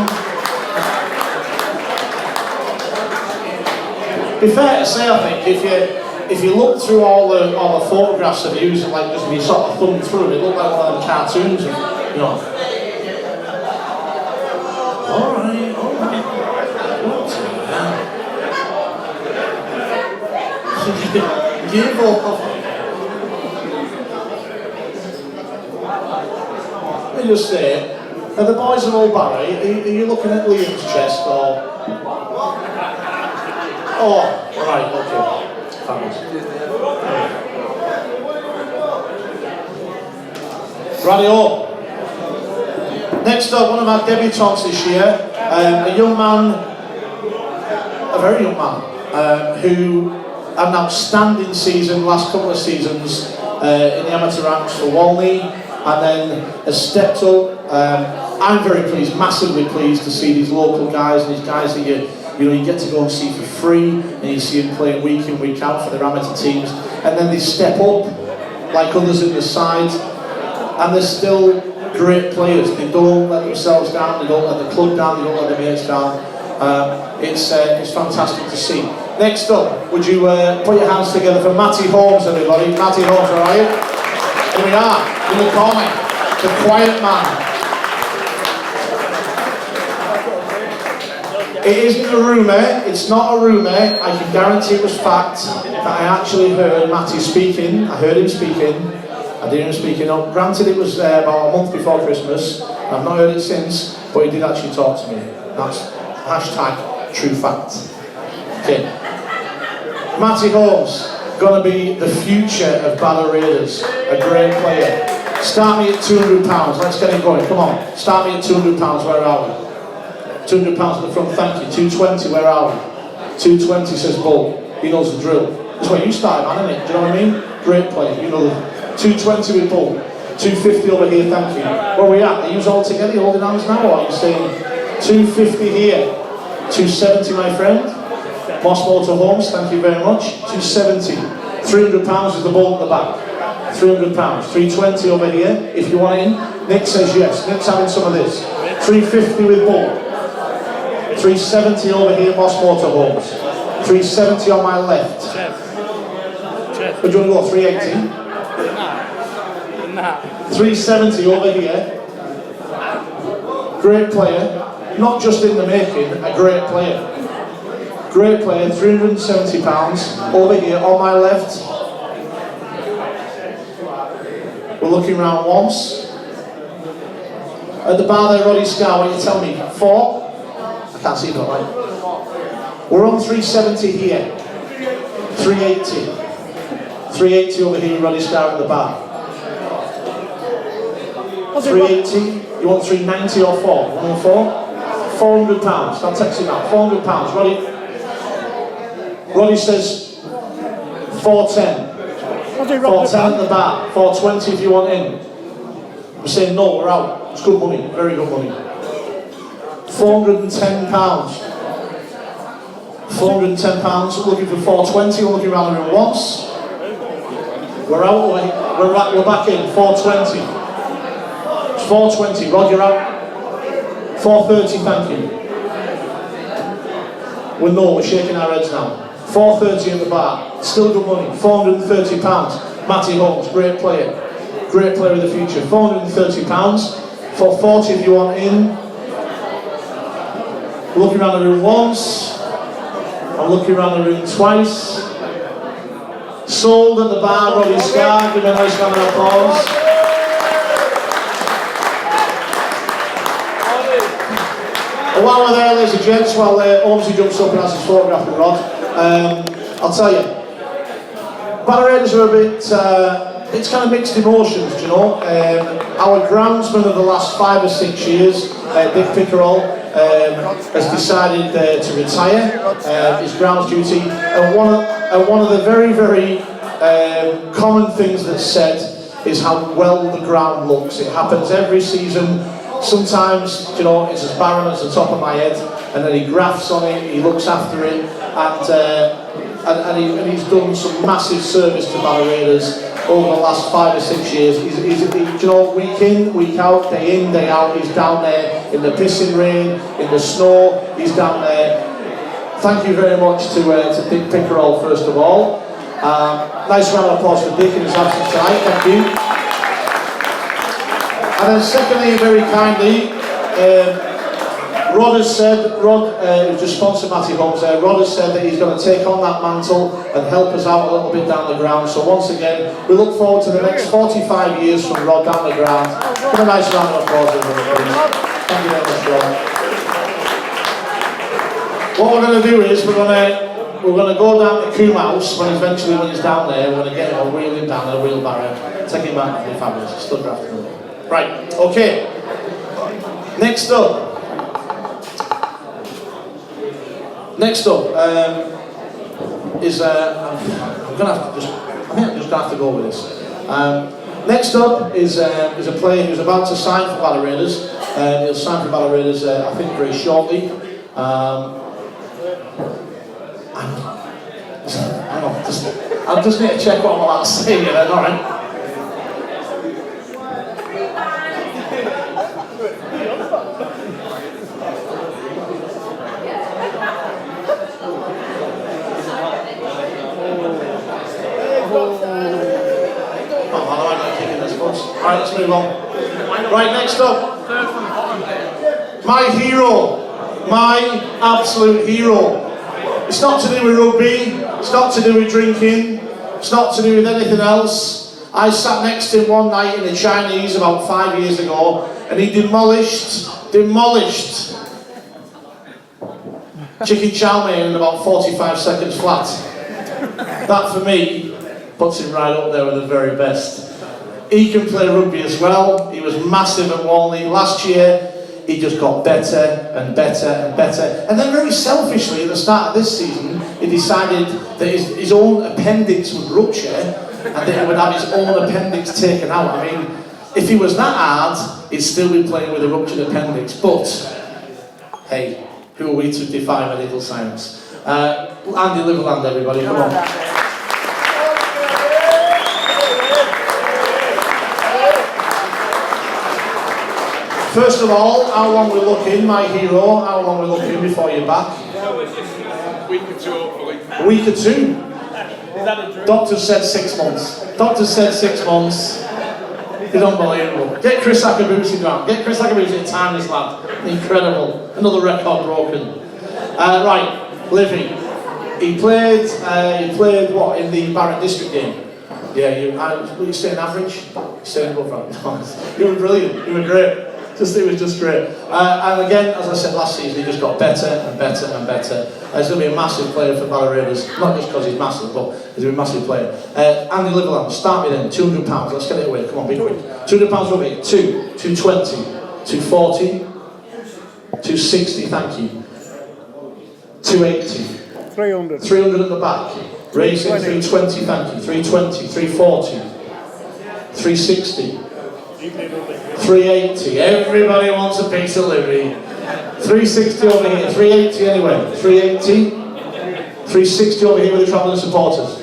Be fair to say, I think, if you look through all the photographs of you, like just if you sort of thumb through it look like one of them cartoons, you know. All right. Give up. Let me just say, are the boys of Old Barrow, are you looking at Liam's chest or? Oh, right, okay. Thanks. Radio. Next up, one of our debutantes this year, a young man, a very young man, who had an outstanding season, last couple of seasons, in the amateur ranks for Walney, and then has stepped up. I'm very pleased, massively pleased to see these local guys and these guys that you get to go and see for free, and you see them playing week in, week out for their amateur teams, and then they step up like others in the side, and they're still great players. They don't let themselves down, they don't let the club down, they don't let their mates down. It's fantastic to see. Next up, would you put your hands together for Matty Holmes, everybody? Matty Holmes, all right? Here we are, in the corner, the quiet man. It isn't a rumour, it's not a rumour, I can guarantee it was fact that I actually heard Matty speaking. I heard him speaking, I did hear him speaking up. Granted, it was about a month before Christmas, I've not heard it since, but he did actually talk to me. That's hashtag true fact. Okay. Matty Holmes, gonna be the future of Barrow Raiders, a great player. Start me at £200, let's get him going, come on. Start me at £200, where are we? £200 at the front, thank you. 220, where are we? 220 says Bull. He knows the drill. That's where you started, man, isn't it? Do you know what I mean? Great player, you know the 220 with Bull. 250 over here, thank you. Where are we at? Are you all together? You holding hands now, or are you saying 250 here? 270, my friend. Moss Motor Homes, thank you very much. 270. £300 is the Bull at the back. £300. 320 over here, if you want in. Nick says yes. Nick's having some of this. 350 with Bull. 370 over here, Moss Motor Homes. 370 on my left. But do you want to go 380? Nah. 370 over here. Great player. Not just in the making, a great player. Great player, £370 over here on my left. We're looking round once. At the bar there, Roddy Scar, what you tell me? 4? I can't see that right. We're on 370 here. 380. 380 over here, Roddy Scar at the bar. 380. You want 390 or 4? 1 or 4? £400. I'll text you now. £400. Roddy says 410. 410 at the bar. 420 if you want in. I'm saying no, we're out. It's good money, very good money. £410. £410. Looking for 420. We're looking around the room once. We're out. We're back in. 420. It's 420. Rod, you're out. 430. Thank you. We're shaking our heads now. 430 at the bar. Still good money. £430. Matty Holmes, great player. Great player of the future. £430. 440 if you want in. Looking around the room once. I'm looking around the room twice. Sold at the bar, Roddy Scar. Give him a nice round of applause. And while we're there, ladies and gents, while Holmesy jumps up and has his photograph with Rod, I'll tell you, Barrow Raiders are a bit, it's kind of mixed emotions, do you know. Our groundsman of the last 5 or 6 years, Dick Pickerel, has decided to retire his grounds duty, and one of the very, very common things that's said is how well the ground looks. It happens every season. Sometimes, you know, it's as barren as the top of my head, and then he grafts on it, he looks after it, and he's done some massive service to Barrow Raiders over the last 5 or 6 years. You know, week in, week out, day in, day out, he's down there in the pissing rain, in the snow, he's down there. Thank you very much to Dick Pickerell, first of all. Nice round of applause for Dick in his absence tonight, thank you. And then secondly, very kindly, Rod has said, who's just sponsored Matty Holmes there, Rod has said that he's going to take on that mantle and help us out a little bit down the ground. So once again, we look forward to the next 45 years from Rod down the ground. Give a nice round of applause, everybody. Thank you very much, Rod. What we're going to do is we're going to go down to Coombe House when he's down there. We're going to get him and wheel him down in a wheelbarrow, take him back to the fabulous. Still drafting him. Right, okay. Next up is I'm just gonna have to go with this. Next up is a player who's about to sign for Barrow Raiders. He'll sign for Barrow Raiders, I think, very shortly. I just need to check what I'm allowed to say here then, alright? Alright, let's move on. Right, next up. My hero. My absolute hero. It's not to do with rugby, it's not to do with drinking, it's not to do with anything else. I sat next to him one night in the Chinese about 5 years ago and he demolished chicken chow mein in about 45 seconds flat. That for me puts him right up there with the very best. He can play rugby as well. He was massive at Walney. Last year, he just got better and better and better. And then very selfishly, at the start of this season, he decided that his own appendix would rupture and that he would have his own appendix taken out. I mean, if he was that hard, he'd still be playing with a ruptured appendix. But, hey, who are we to defy medical science? Andy Liverland, everybody, come on. First of all, how long we're looking, my hero, how long we're looking before you're back? A week or two, hopefully. A week or two? Is that a dream? Doctor said 6 months. Doctor said 6 months. It's unbelievable. Get Chris Akabusi down. Get Chris Akabusi, a timeless lad. Incredible. Another record broken. Right, Livy. He played what, in the Barrow District game? Yeah, you staying average? Staying above average. You were brilliant, you were great. It was just great. And again, as I said last season, he just got better and better and better. He's going to be a massive player for Barrow Raiders, not just because he's massive, but he's a massive player. Andy Liverland, start me then, £200, let's get it away, come on, be quick. £200 will be 220, 240, 260, thank you. 280. 300. 300 at the back. Racing 320, thank you. 320, 340, 360. 380, everybody wants a piece of livery. 360 over here, 380 anyway. 380, 360 over here with the travelling supporters.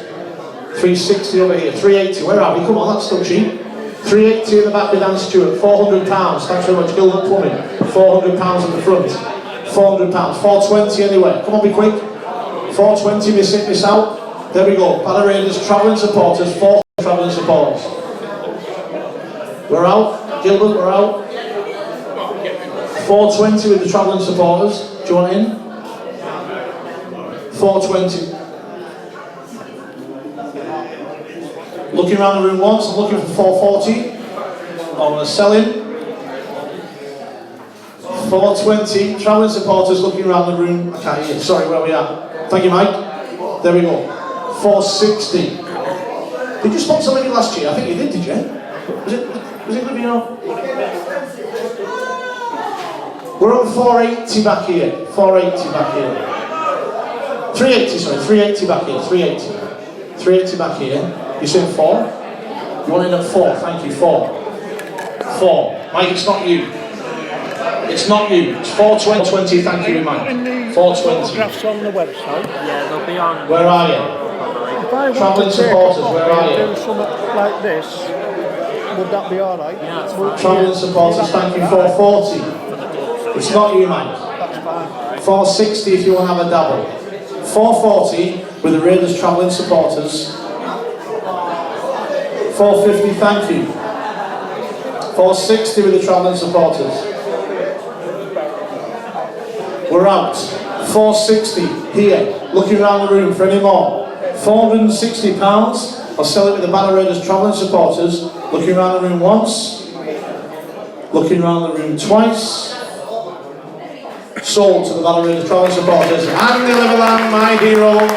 360 over here, 380, where are we? Come on, that's still cheap. 380 in the back with Dan Stewart, £400. Thanks very much, Gilbert Plumbing. £400 at the front. £400, 420 anyway. Come on, be quick. 420, miss out. There we go. Barrow Raiders, travelling supporters, 4 travelling supporters. We're out. Gilbert, we're out. 420 with the travelling supporters. Do you want in? 420. Looking around the room once, I'm looking for 440. I'm going to sell him. 420. Travelling supporters looking around the room. I can't hear. Sorry, where are we at? Thank you, Mike. There we go. 460. Did you sponsor somebody last year? I think you did you? Was it Livio? We're on 480 back here. 480 back here. 380, sorry, 380 back here. 380. 380 back here. You said 4? You want it at 4? Thank you, 4. 4. Mike, it's not you. It's not you. It's 420. Thank you, Mike. 420. Photographs on the website. Yeah, they'll be on. Where are you? If I want Travelling to take a supporters, where are coffee and you? do something like this, would that be alright? Travelling supporters, thank you, 440. It's not you, mate. That's fine. 460 if you want to have a double. 440 with the Raiders travelling supporters. 450, thank you. 460 with the travelling supporters. We're out. 460 here. Looking around the room for any more. £460. I'll sell it with the Barrow Raiders travelling supporters. Looking around the room once. Looking around the room twice. Sold to the Barrow Raiders travelling supporters. Andy Liverland, my hero.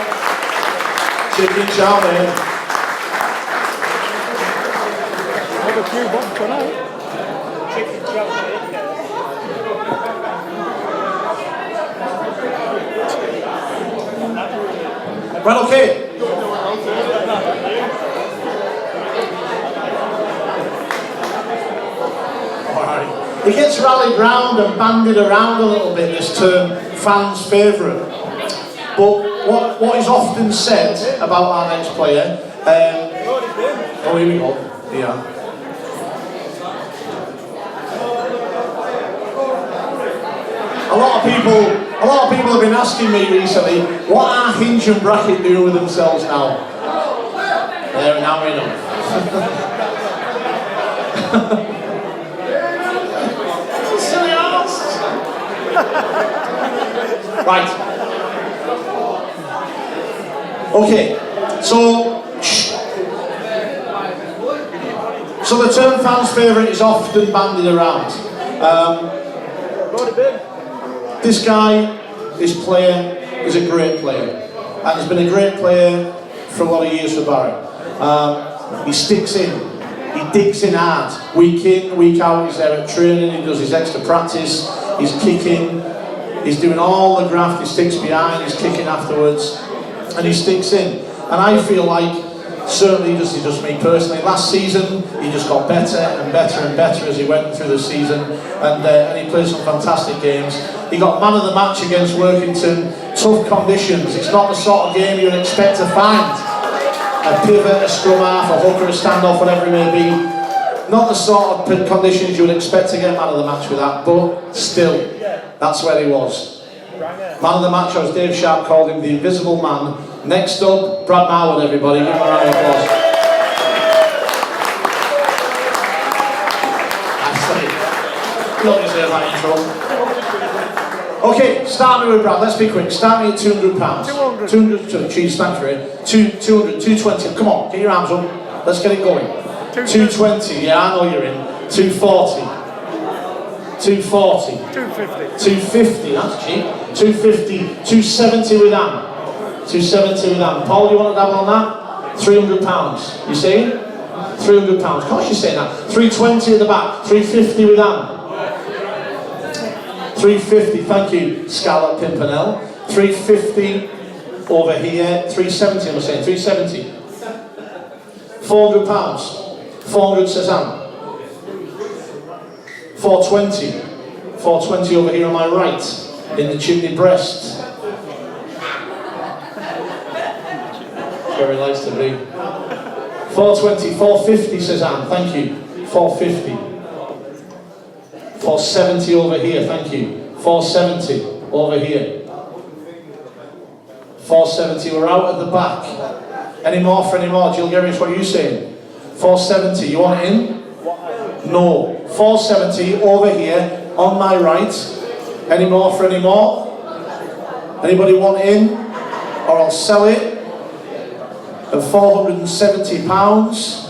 Chicken chow mein. Have a few bucks tonight. Chicken chow mein. Right, okay. Alright. It gets rallied round and bandied around a little bit this term, fans' favourite. But what is often said about our next player, oh here we go, yeah. A lot of people have been asking me recently, what are Hinge and Bracket doing with themselves now? There, now we know. Silly arse. Right. Okay, so the term fans' favourite is often bandied around. This guy, this player, is a great player, and has been a great player for a lot of years for Barrow. He sticks in, he digs in hard, week in, week out. He's there at training, he does his extra practice, he's kicking, he's doing all the graft, he sticks behind, he's kicking afterwards, and he sticks in. And I feel like, certainly just me personally, last season he just got better and better and better as he went through the season, and he played some fantastic games. He got man of the match against Workington. Tough conditions. It's not the sort of game you'd expect to find. A pivot, a scrum half, a hooker, a standoff, whatever it may be. Not the sort of conditions you would expect to get man of the match with that, but still, that's where he was. Man of the match, as Dave Sharp called him, the invisible man. Next up, Brad Marwood, everybody. Give him a round of applause. You don't deserve that intro. Okay, start me with Brad. Let's be quick. Start me at £200. 200. Cheese, thanks for it. 200, 220. Come on, get your arms up. Let's get it going. 220. Yeah, I know you're in. 240. 240. 250. 250. That's cheap. 250. 270 with Anne. 270 with Anne. Paul, do you want to dabble on that? £300. You see? £300. Of course you're saying that. 320 at the back. 350 with Anne. 350, thank you, Scarlett Pimpernel. 350 over here. 370, I'm saying, 370. £400. 400 says Anne. 420. 420 over here on my right, in the chimney breast. Where he likes to be. 420, 450 says Anne, thank you. 450. 470 over here, thank you. 470 over here. 470, we're out at the back. Any more for any more? Jill Gerrits, what are you saying? 470, you want it in? No. 470 over here on my right. Any more for any more? Anybody want it in? Or I'll sell it at £470.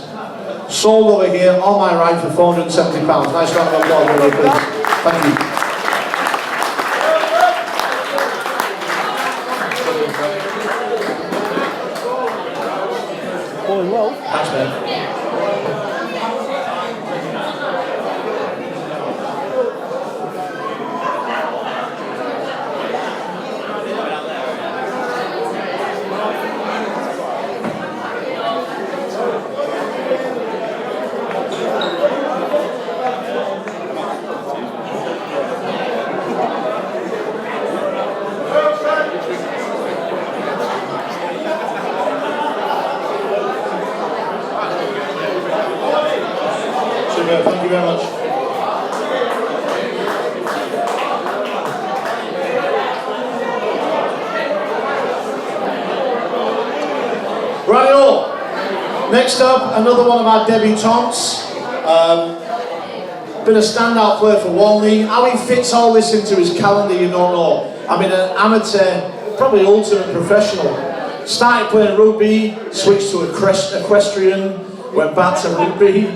Sold over here on my right for £470. Nice round of applause, everybody, please. Thank you. Going well. Thanks, man. Next up, another one of our debutantes. Been a standout player for Walney. How he fits all this into his calendar, you don't know. I mean, an amateur, probably ultimate professional. Started playing rugby, switched to equestrian, went back to rugby.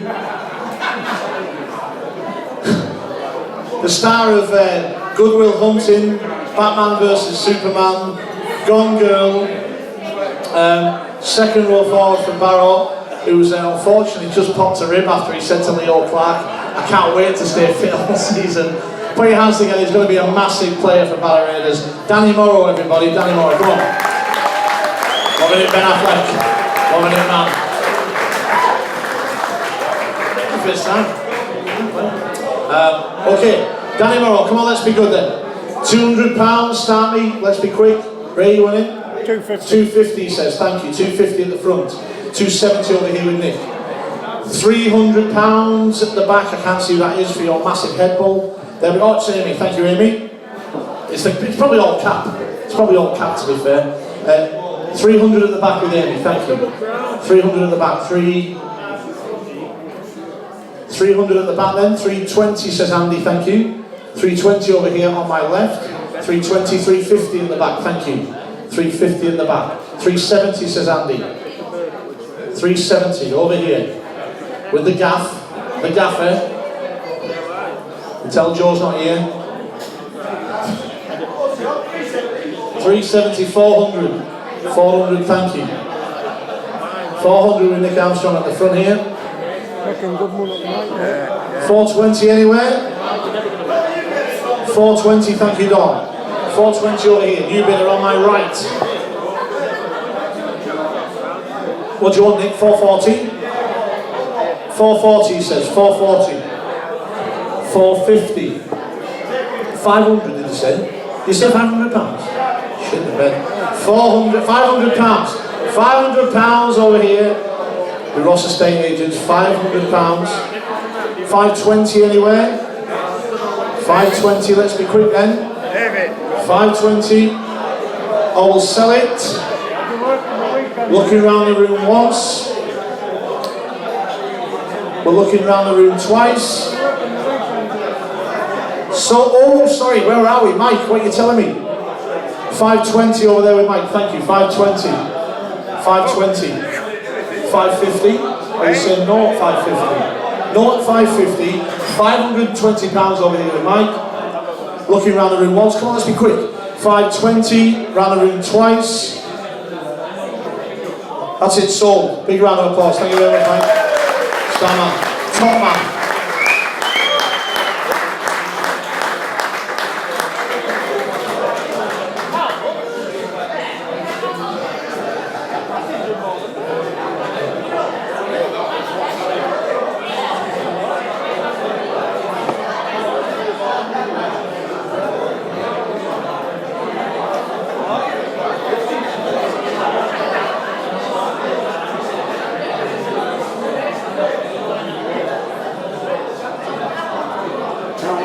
The star of Good Will Hunting, Batman vs Superman, Gone Girl, second row forward for Barrow, who's unfortunately just popped a rib after he said to Leo Clark, I can't wait to stay fit all season. Put your hands together, he's going to be a massive player for Barrow Raiders. Danny Morrow, everybody, Danny Morrow, come on. 1 minute, Ben Affleck. 1 minute, man. First time. Okay, Danny Morrow, come on, let's be good then. £200, start me, let's be quick. Ray, you want in? 250. 250, he says, thank you. 250 at the front. 270 over here with Nick. £300 at the back, I can't see who that is for your massive head bowl. There we go, it's Amy, thank you Amy. It's probably all cap. It's probably all cap to be fair. 300 at the back with Amy, thank you. 300 at the back, 300 at the back then, 320 says Andy, thank you. 320 over here on my left. 320, 350 in the back, thank you. 350 in the back. 370 says Andy. 370 over here. With the gaffer. You tell Joe's not here. 370, 400. 400, thank you. 400 with Nick Armstrong at the front here. 420 anywhere? 420, thank you Don. 420 over here, new bidder on my right. What do you want Nick, 440? 440 he says, 440. 450. 500 did you say? You said £500? Shouldn't have been. 400, £500. £500 over here. The Ross Estate Agents, £500. 520 anywhere? 520, let's be quick then. 520. I will sell it. Looking around the room once. We're looking around the room twice. So, oh, sorry, where are we? Mike, what are you telling me? 520 over there with Mike, thank you. 520. 520. 550. Are you saying no at 550? No at 550. £520 over here with Mike. Looking around the room once. Come on, let's be quick. 520. Round the room twice. That's it, sold. Big round of applause. Thank you very much, Mike. Star man. Top man.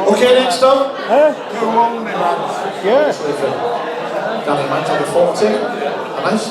Okay, next up. Yeah. Danny might have a 40. Nice.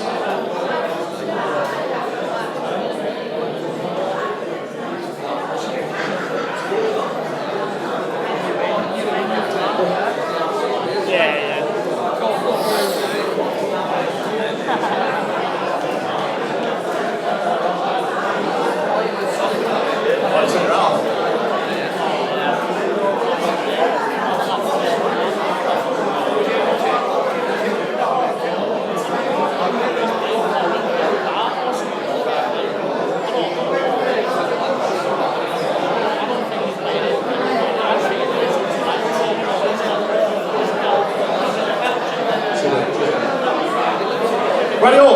Radio.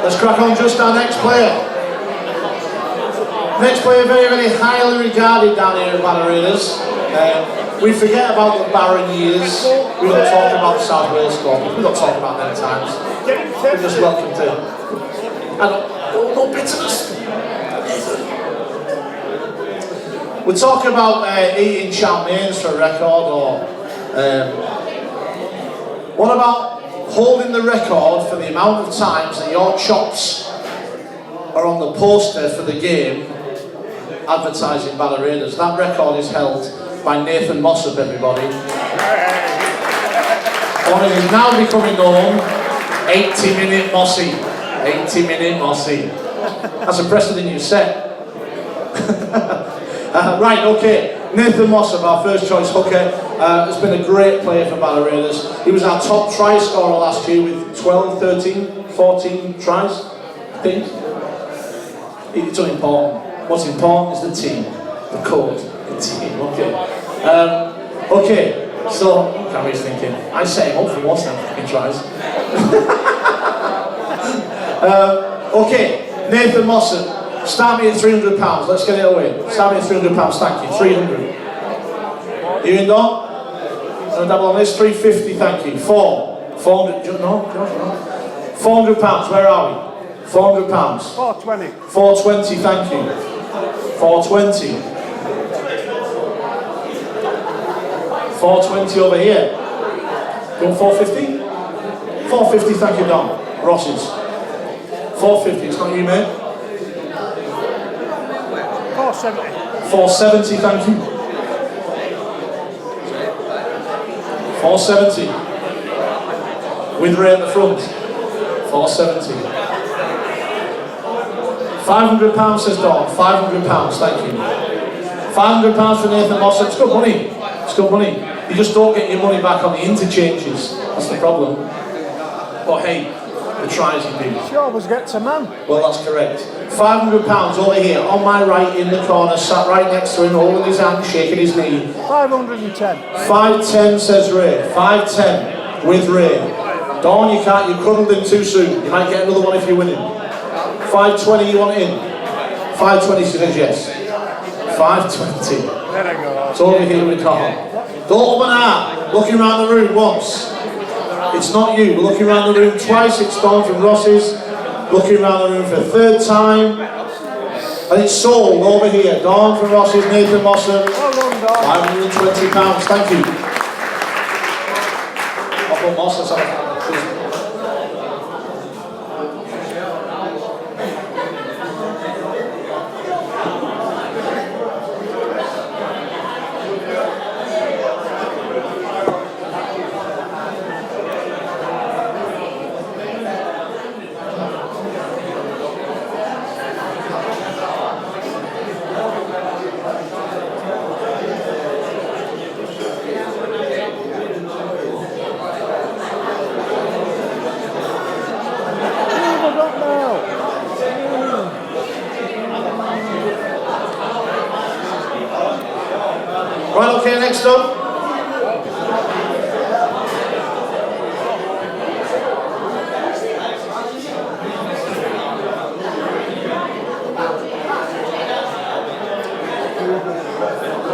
Let's crack on just our next player. Next player, very, very highly regarded down here at Barrow Raiders. We forget about the Barron years. We don't talk about the South Wales squad. We don't talk about them times. We're just welcome to. And no bitterness. We talk about eating chow mains for a record, or what about holding the record for the amount of times that your chops are on the poster for the game advertising Barrow Raiders. That record is held by Nathan Mossop, everybody. On it is now becoming known 80-minute Mossy. 80-minute Mossy. That's a precedent you set. Right, okay. Nathan Mossop, our first choice hooker, has been a great player for Barrow Raiders. He was our top try scorer last year with 12, 13, 14 tries, I think. It's unimportant. What's important is the team, the code, the team, okay. Okay, so, Cameron's thinking, I set him up for what's that fucking tries. Okay, Nathan Mossop. Start me at £300, let's get it away. Start me at £300, thank you, 300. You in, Don? So double on this, 350, thank you. 400, no, £400, where are we? £400. 420. 420, thank you. 420. 420 over here. Go 450? 450, thank you, Don. Ross's. 450, it's not you, mate. 470. 470, thank you. 470. With Ray at the front. 470. £500 says Dawn. £500, thank you. £500 for Nathan Mossop. It's good money. It's good money. You just don't get your money back on the interchanges. That's the problem. But hey, the tries you do. She always gets a man. Well, that's correct. £500 over here, on my right in the corner, sat right next to him, holding his hand, shaking his knee. 510. 510 says Ray. 510 with Ray. Dawn, you cuddled him too soon. You might get another one if you win him. 520, you want in? 520 says yes. 520. There I go. It's over here with Carl. Don't open that. Looking around the room once. It's not you. We're looking around the room twice. It's Dawn from Ross's. Looking around the room for a third time. And it's sold over here. Dawn from Ross's, Nathan Mossop. Well done, Dawn. £520. Thank you. I'll put Mossop on. Right, okay, next up.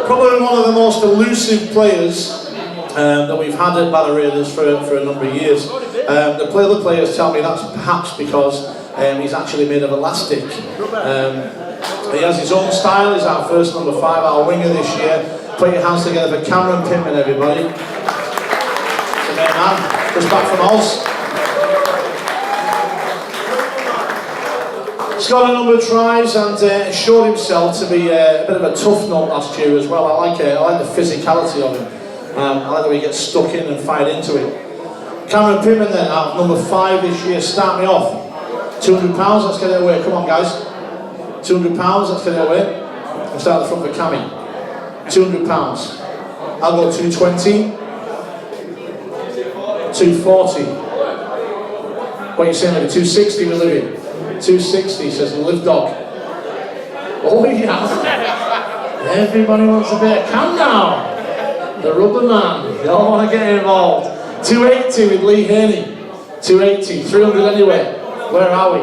Probably one of the most elusive players that we've had at Barrow Raiders for a number of years. The other players tell me that's perhaps because he's actually made of elastic. He has his own style. He's our first number 5, our winger this year. Put your hands together for Cameron Pittman, everybody. It's a great man, just back from Oz. He's got a number of tries and showed himself to be a bit of a tough nut last year as well. I like the physicality of him. I like the way he gets stuck in and fired into it. Cameron Pittman then, number 5 this year. Start me off. £200, let's get it away. Come on, guys. £200, let's get it away. I'll start at the front for Cammy. £200. I'll go 220. 240. What are you saying, maybe 260 we're living? 260 says live dog. Oh yeah. Everybody wants a bit of Cam now. The rubber man. They all want to get involved. 280 with Lee Haney. 280. 300 anyway. Where are we?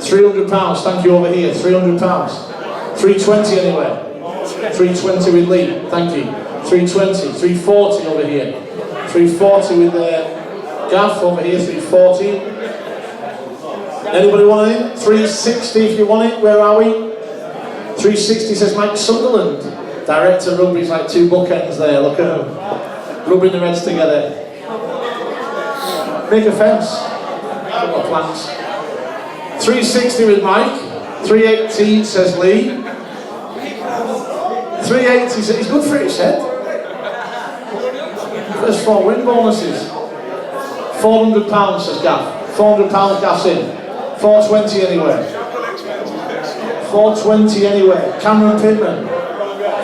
£300. Thank you over here. £300. 320 anyway. 320 with Lee, thank you. 320, 340 over here. 340 with Gaff over here, 340. Anybody want it? 360 if you want it, where are we? 360 says Mike Sunderland. Director of rugby's like 2 bookends there, look at him. Rubbing the heads together. Make a fence. Got planks. 360 with Mike. 380 says Lee. 380 says he's good for it, he said. There's 4 win bonuses. £400 says Gaff. £400 Gaff's in. 420 anywhere. 420 anywhere. Cameron Pittman.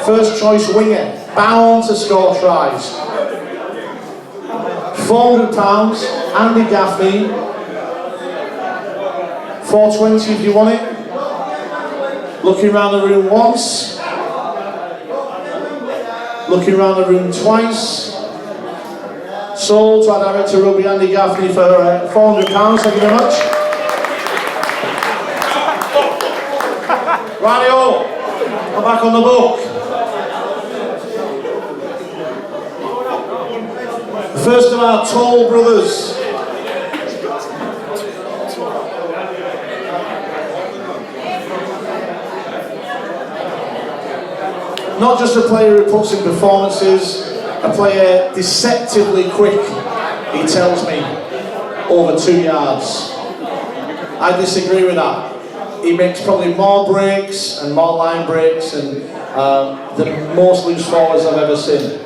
First choice winger. Bound to score tries. £400. Andy Gaffney. 420 if you want it. Looking around the room once. Looking around the room twice. Sold to our director Ruby Andy Gaffney for £400. Thank you very much. Radio, I'm back on the book. The first of our tall brothers. Not just a player who puts in performances, a player deceptively quick, he tells me, over 2 yards. I disagree with that. He makes probably more breaks and more line breaks and the most loose forwards I've ever seen.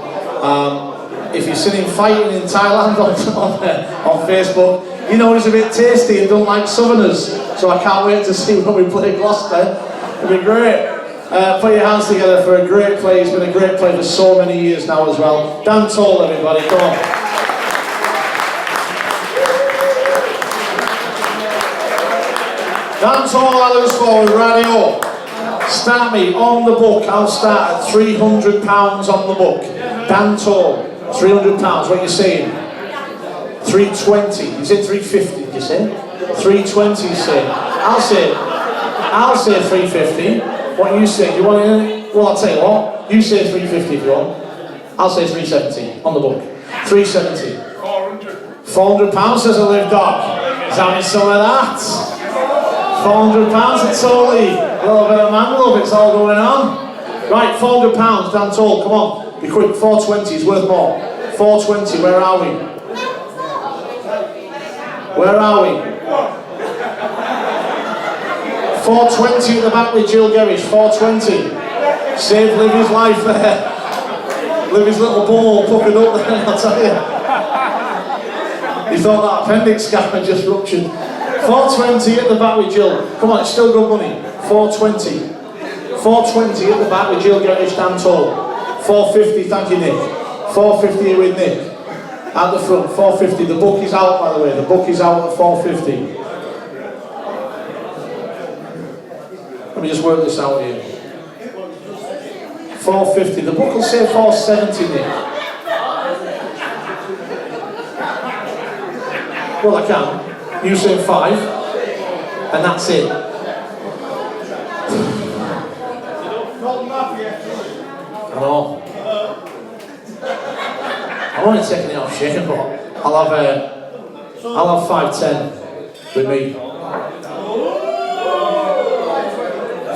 If you've seen him fighting in Thailand on Facebook, you know he's a bit tasty and don't like Southerners. So I can't wait to see when we play Gloucester. It'll be great. Put your hands together for a great player. He's been a great player for so many years now as well. Dan Toll, everybody, come on. Dan Toll, I lose forward, radio. Start me on the book. I'll start at £300 on the book. Dan Toll, £300. What are you saying? 320. You said 350. Did you say? 320. You say. I'll say 350. What do you say? You want it? Well, I'll tell you what. You say 350 if you want. I'll say 370 on the book. 370. 400. £400 says a live dog. Is having some of that. £400 at Tolly. A little bit of man love. It's all going on. Right, £400. Dan Toll. Come on. Be quick. 420 is worth more. 420. Where are we? Where are we? 420 at the back with Jill Gerrish, 420. Saved Livy's life there. Livy's little ball puckered up there, I'll tell you. He thought that appendix scab had just ruptured. 420 at the back with Jill. Come on, it's still good money. 420. 420 at the back with Jill Gerrish, Dan Toll. 450, thank you Nick. 450 with Nick. At the front, 450. The book is out, by the way. The book is out at 450. Let me just work this out here. 450. The book will say 470, Nick. Well, I can. You say 5, and that's it. I know. I'm only taking it off Shane, but I'll have 510 with me.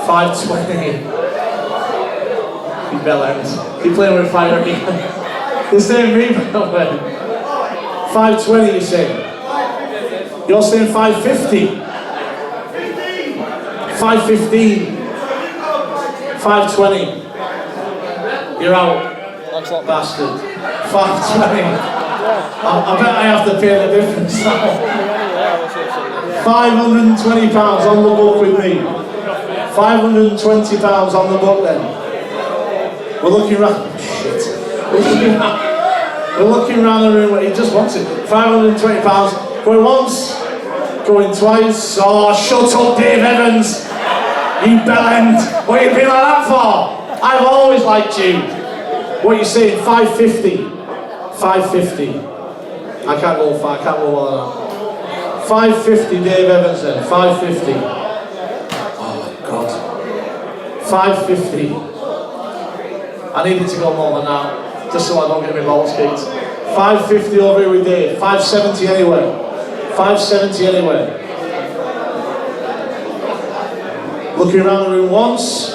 520. You bell ends. Keep playing with fire again. The same me, by the way. 520, you say. You're saying 550. 515. 520. You're out. Bastard. 520. I bet I have to pay the difference now. £520 on the book with me. £520 on the book then. We're looking round. Shit. We're looking round the room. He just wants it. £520. Going once. Going twice. Oh, shut up, Dave Evans. You bellend. What are you being like that for? I've always liked you. What are you saying? 550. 550. I can't go far. I can't go more than that. 550, Dave Evans then. 550. 550. I needed to go more than that, just so I don't get my balls kicked. 550 over here with Dave. 570 anyway. 570 anyway. Looking around the room once.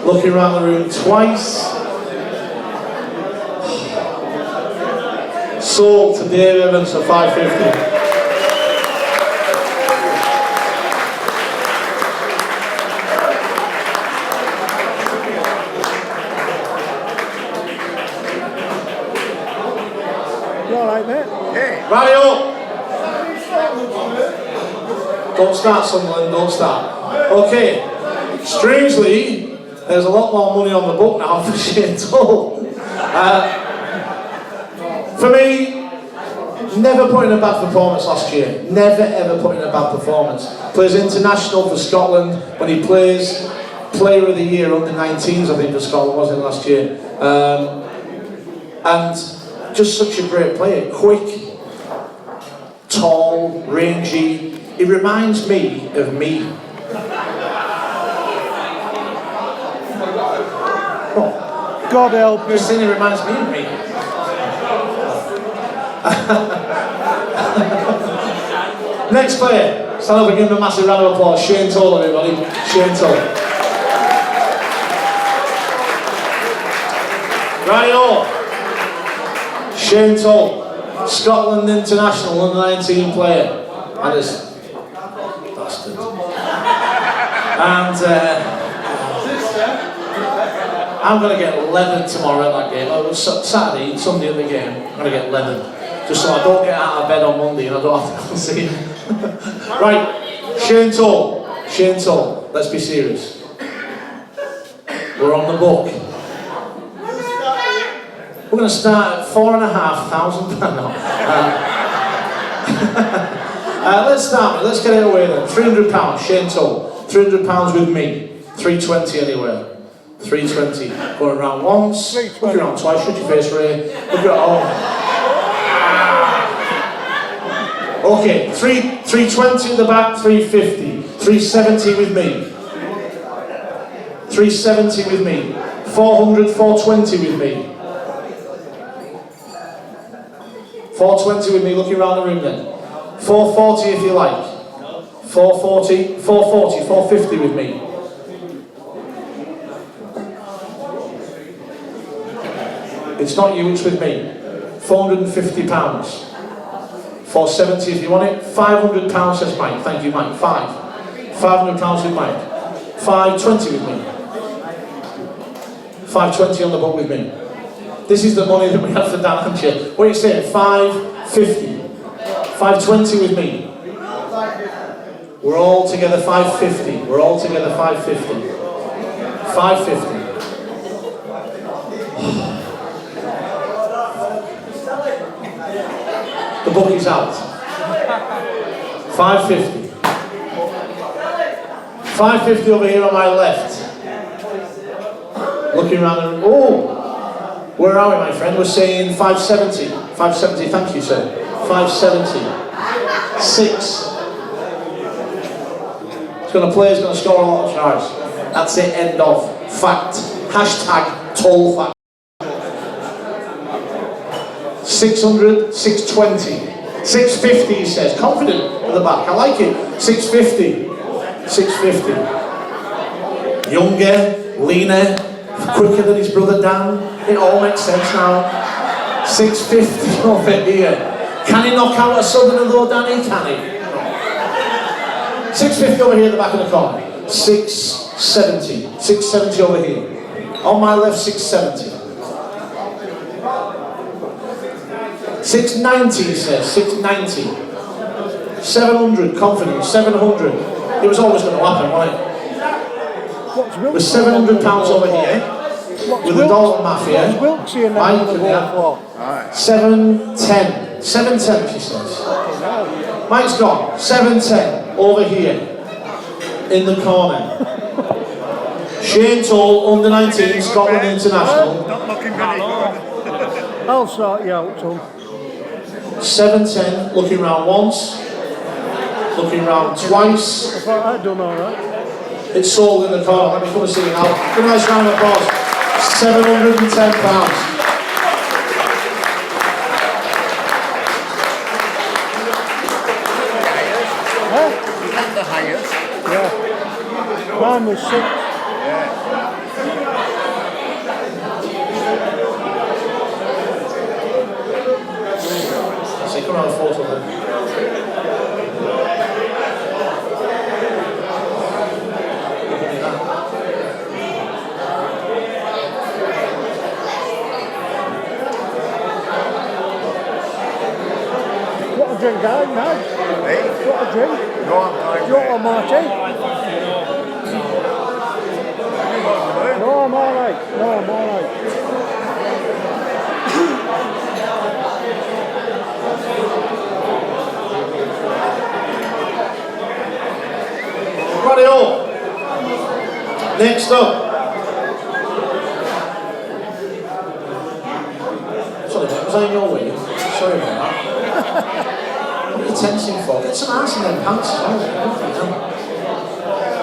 Looking around the room twice. Sold to Dave Evans for 550. You all right, mate? Hey, Radio! Don't start, Sunderland, don't start. Okay, strangely, there's a lot more money on the book now for Shane Toll. For me, never put in a bad performance last year. Never ever put in a bad performance. Plays international for Scotland when he plays Player of the Year under 19s, I think, for Scotland, wasn't it, last year? And just such a great player. Quick, tall, rangy. He reminds me of me. Oh, God help him. just saying he reminds me of me. Next player. Stand up and give him a massive round of applause. Shane Toll, everybody. Shane Toll. Right-o. Shane Toll. Scotland international under-19 player. And it's bastard. And I'm going to get leathered tomorrow at that game. Oh, Saturday, Sunday at the game. I'm going to get leathered. Just so I don't get out of bed on Monday and I don't have to go and see him. Right, Shane Toll. Shane Toll. Let's be serious. We're on the book. We're going to start at £4,500. No. Let's start. Let's get it away then. £300. Shane Toll. £300 with me. £320 anywhere. 320. Going around once. Look around twice. Shut your face, Ray. Look at all. Okay, 320 in the back, 350. 370 with me. 370 with me. 400, 420 with me. 420 with me, looking around the room then. 440 if you like. 440, 440, 450 with me. It's not you, it's with me. £450. 470 if you want it. £500 says Mike. Thank you, Mike. £500 with Mike. 520 with me. 520 on the book with me. This is the money that we have for Dan, aren't you? What are you saying? 550. 520 with me. We're all together 550. We're all together 550. 550. The book is out. 550. 550 over here on my left. Looking around the room. Oh! Where are we, my friend? We're saying 570. 570, thank you, sir. 570. 6. He's going to play, he's going to score a lot of tries. That's it, end of. Fact. Hashtag Toll fact. 600, 620. 650, he says. Confident at the back. I like it. 650. 650. Younger, leaner, quicker than his brother Dan. It all makes sense now. 650 over here. Can he knock out a Southerner though, Danny? Can he? 650 over here at the back of the corner. 670. 670 over here. On my left, 670. 690, he says. 690. 700, confident. 700. It was always going to happen, wasn't it? With £700 over here. With the Dalton Mafia. Mike and that. 710. 710, she says. Mike's gone. 710 over here. In the corner. Shane Toll, under 19, Scotland International. not looking very good. I'll sort you out, Tom. 710, looking round once. Looking round twice. I thought I'd done alright. It's sold in the corner. Let me come and see it now. Give a nice round of applause. £710. Is that the highest? Yeah. Mine was 6. See, come around the photo then. drink out now? Hey, You want a drink? go on, Do you want one, Marty? No, I'm alright. No, I'm alright. Radio. Next up. Sorry, mate, was I in your way? Sorry about that. What are you tensing for? Get some ass in them pants.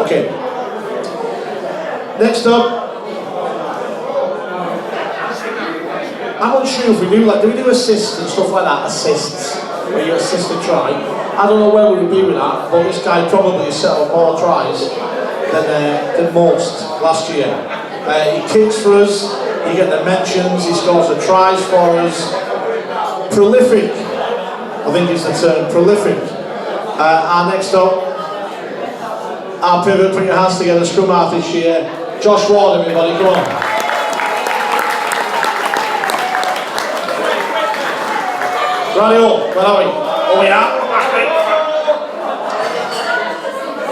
Okay. Next up. I'm unsure if we do we do assists and stuff like that? Assists, where you assist a try. I don't know where we would be with that, but this guy probably set up more tries than most last year. He kicks for us, you get the mentions, he scores the tries for us. Prolific, I think is the term, prolific. Our next up, our pivot, put your hands together, scrum half this year. Josh Ward, everybody, come on. Radio, where are we? Oh, we are.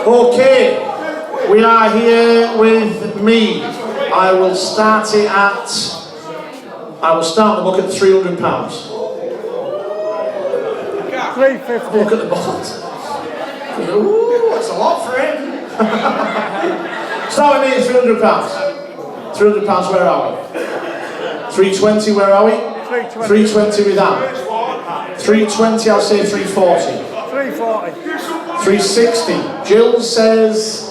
Okay, we are here with me. I will start the book at £300. 350. Look at the board. Ooh, that's a lot for him. Start with me at £300. £300, where are we? 320, where are we? 320. 320 with that. 320, I'll say 340. 340. 360. Jill says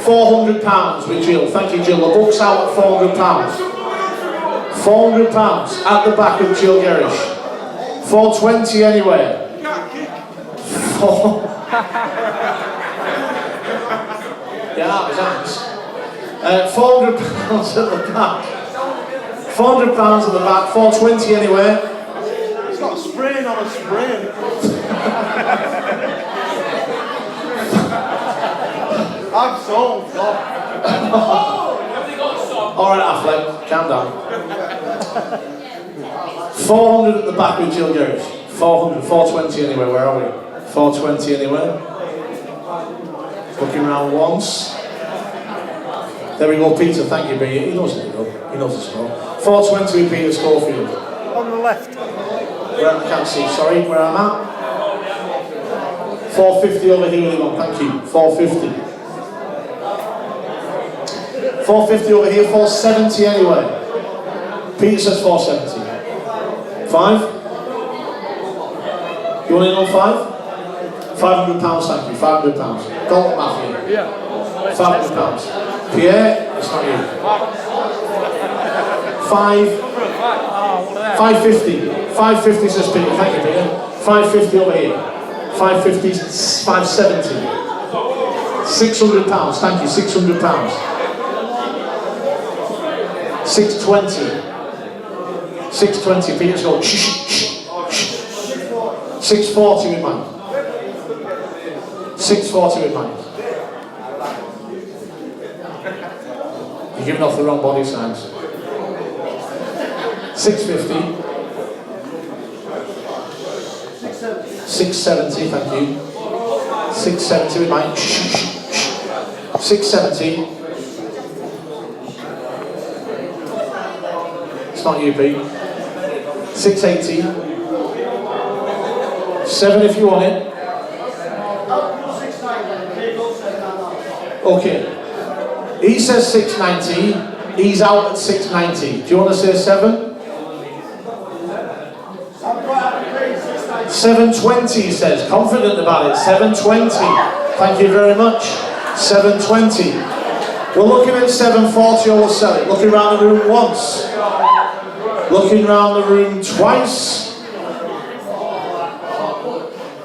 £400 with Jill. Thank you, Jill. The book's out at £400. £400 at the back of Jill Gerrish. 420 anyway. Yeah, that was nice. £400 at the back. £400 at the back. 420 anyway. It's got a sprain on a sprain. I'm sold. Alright, Affleck, calm down. 400 at the back with Jill Gerrish. 400, 420 anyway, where are we? 420 anyway. Looking round once. There we go, Peter, thank you, B. He knows the score. He knows the score. 420 with Peter Schofield. On the left. Where I can't see, sorry, where I'm at. 450 over here with him on, thank you. 450. 450 over here, 470 anyway. Peter says 470. 5? You want in on 5? £500, thank you, £500. Dalton Matthew. Yeah. £500. Pierre, it's not you. 550. 550 says Peter, thank you, Peter. 550 over here. 550, 570. £600, thank you, £600. 620. 620, Peter's going, shh, shh, shh. 640 with mine. 640 with mine. You're giving off the wrong body signs. 650. 670, thank you. 670 with mine. 670. It's not you, Pete. 680. 7 if you want it. Okay. He says 690. He's out at 690. Do you want to say 7? 720, he says. Confident about it. 720. Thank you very much. 720. We're looking at 740 or we'll sell it. Looking around the room once. Looking around the room twice.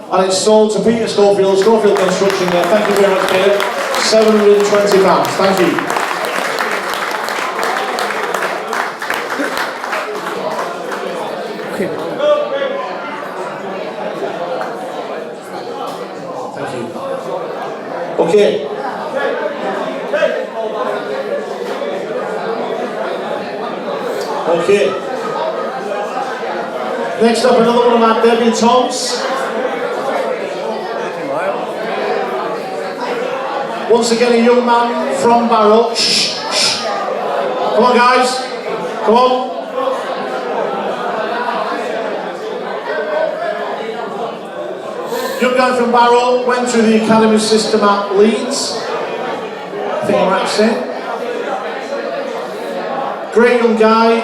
And it's sold to Peter Schofield, Schofield Construction there. Thank you very much, Peter. £720. Thank you. Thank you. Okay. Okay. Next up, another one of our debutantes. Once again, a young man from Barrow. Shh, shh. Come on, guys. Come on. Young guy from Barrow, went through the academy system at Leeds. I think I'm right to say. Great young guy,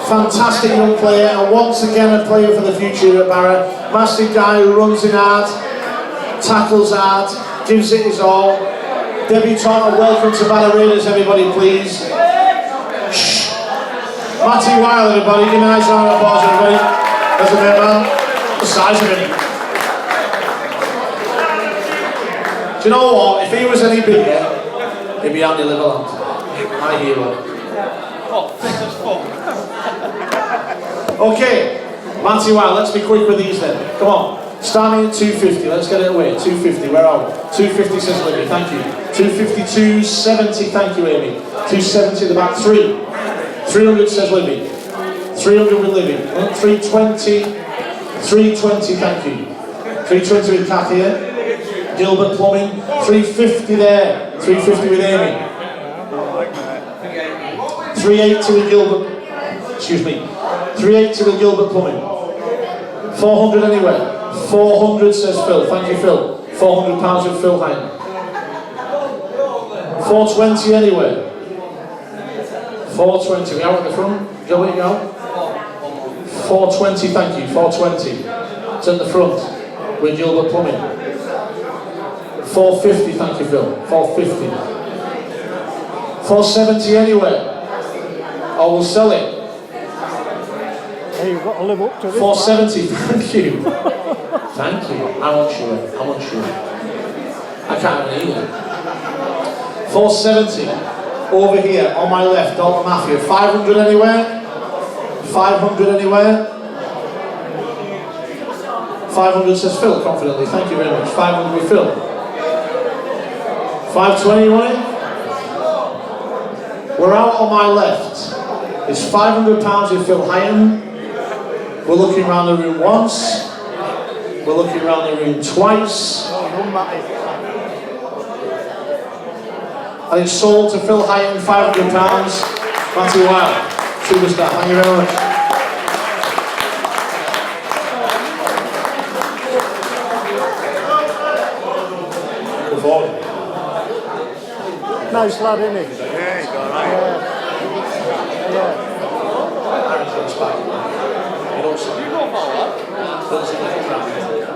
fantastic young player, and once again a player for the future at Barrow. Massive guy who runs in hard, tackles hard, gives it his all. Debutant, welcome to Barrow Raiders, everybody, please. Shh. Matty Weil, everybody, give me a nice round of applause, everybody. There's a bit, man. The size of him. Do you know what? If he was any bigger, he'd be Andy Liverland, my hero. Okay, Matty Weil, let's be quick with these then. Come on, starting at 250, let's get it away. 250, where are we? 250 says Libby, thank you. 250, 270, thank you, Amy. 270 at the back, 300 says Libby. 300 with Libby. 320, 320, thank you. 320 with Kathy here. Gilbert Plumbing, 350 there, 350 with Amy. 380 with Gilbert, excuse me, 380 with Gilbert Plumbing. 400 anywhere, 400 says Phil, thank you Phil. £400 with Phil Hine. 420 anywhere. 420, we out at the front, Gilbert, you out? 420, thank you, 420. It's at the front with Gilbert Plumbing. 450, thank you Phil, 450. 470 anywhere. I will sell it. Hey, you've got to live up to this. 470, thank you. Thank you. I'm unsure. I can't even hear. 470. Over here, on my left, Dalton Matthew. 500 anywhere? 500 anywhere? 500 says Phil, confidently. Thank you very much. 500 with Phil. 520, you want it? We're out on my left. It's £500 with Phil Hyam. We're looking around the room once. We're looking around the room twice. And it's sold to Phil Hyam, £500. Matty Weil, superstar. Thank you very much. Good forward. Nice lad, isn't he? Yeah, he's all right. Yeah. You don't see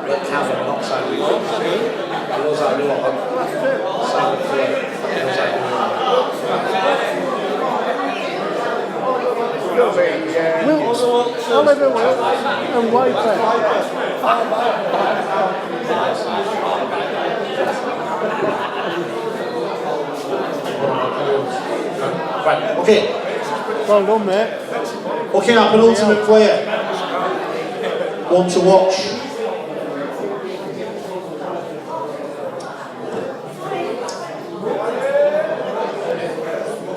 let Cameron not sign with you. He knows how to do what? Sign with you. He knows how to do Wilts, Oliver Wilts and Whitehead. Right, okay. Well done, mate. Okay, our penultimate player. One to watch.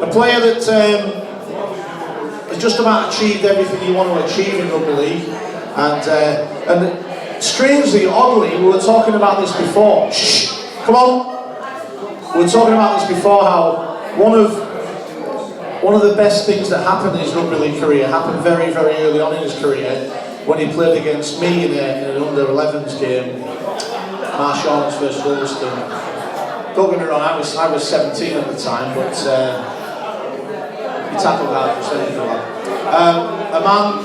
A player that has just about achieved everything you want to achieve in rugby league, and strangely, oddly, we were talking about this before. Shh, come on. We were talking about this before. How one of the best things that happened in his rugby league career happened very, very early on in his career when he played against me in an under-11s game, Marshall's versus Williston. Don't get me wrong, I was 17 at the time, but he tackled hard for anything like that. A man,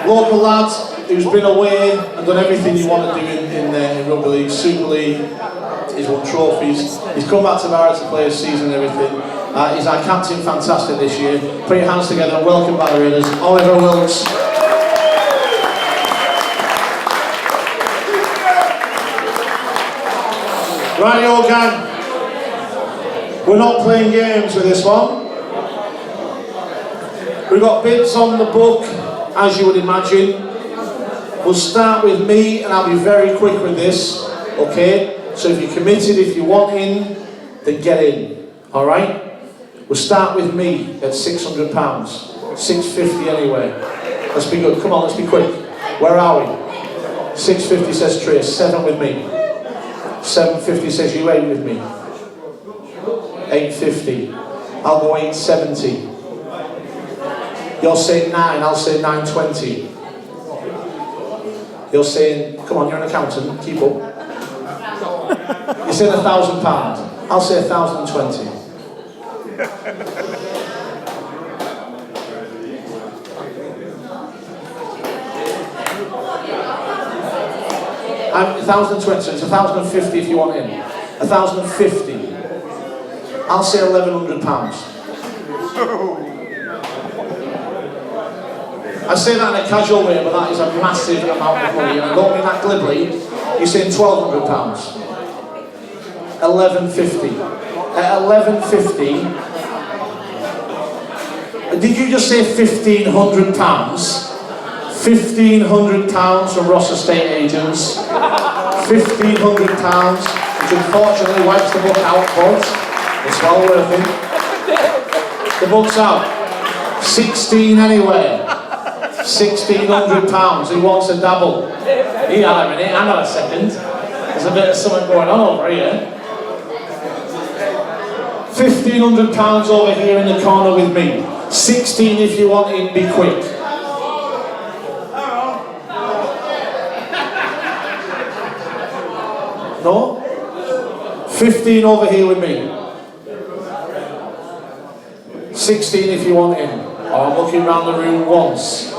local lad, who's been away and done everything you want to do in rugby league, Super League. He's won trophies. He's come back to Barrow to play a season and everything. He's our captain, fantastic this year. Put your hands together and welcome Barrow Raiders, Oliver Wilts. Right, old gang. We're not playing games with this one. We've got bids on the book, as you would imagine. We'll start with me, and I'll be very quick with this, okay? So if you're committed, if you want in, then get in, all right? We'll start with me at £600, 650 anyway. Let's be good, come on, let's be quick. Where are we? 650 says Trace, 7 with me. 750 says you ain't with me. 850. I'll go 870. You're saying 9, I'll say 920. You're saying, come on, you're an accountant, keep up. You're saying £1,000. I'll say 1,020. I'm 1,020, so it's 1,050 if you want in. 1,050. I'll say £1,100. I say that in a casual way, but that is a massive amount of money, and I don't mean that glibly. You're saying £1,200. 1,150. At 1,150, did you just say £1,500? £1,500 from Ross Estate Agents. £1,500, which unfortunately wipes the book out, but it's well worth it. The book's out. 16 anyway. £1,600. Who wants a double? Hang on a minute, hang on a second. There's a bit of something going on over here. £1,500 over here in the corner with me. 16 if you want in, be quick. No? 15 over here with me. 16 if you want in. Oh, I'm looking around the room once.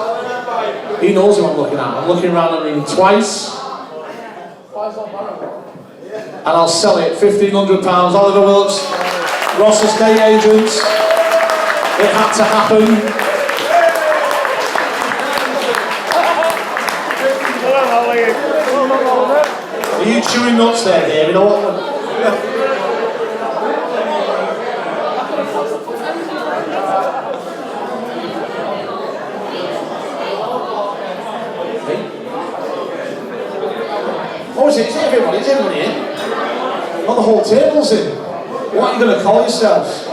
He knows who I'm looking at. I'm looking around the room twice. And I'll sell it. £1,500. Oliver Wilkes, Ross Estate Agents. It had to happen. Are you chewing nuts there, Dave? You know what? Oh, is it? Is everybody? Is everybody in? Not the whole table's in. What are you going to call yourselves?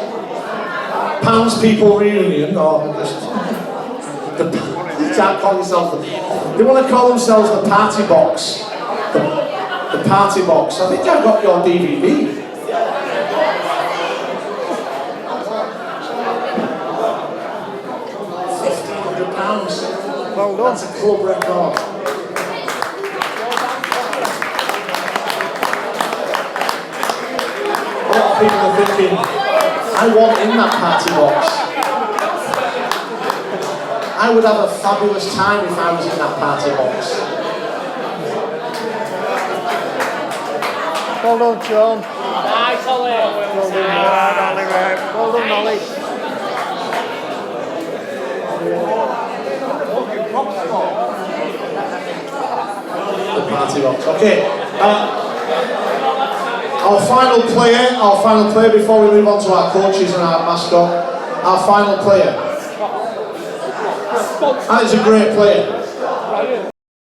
Pounds People Reunion? Or just... you can't call yourselves the... They want to call themselves the Party Box. The Party Box. I think I've got your DVD. £1,500. Well done. That's a club record. A lot of people are thinking, I want in that Party Box. I would have a fabulous time if I was in that Party Box. Well done, Sean. Nice, Ollie. Well done, Well done, Ollie. The Party Box. Okay. Our final player before we move on to our coaches and our mascot. Our final player. And it's a great player.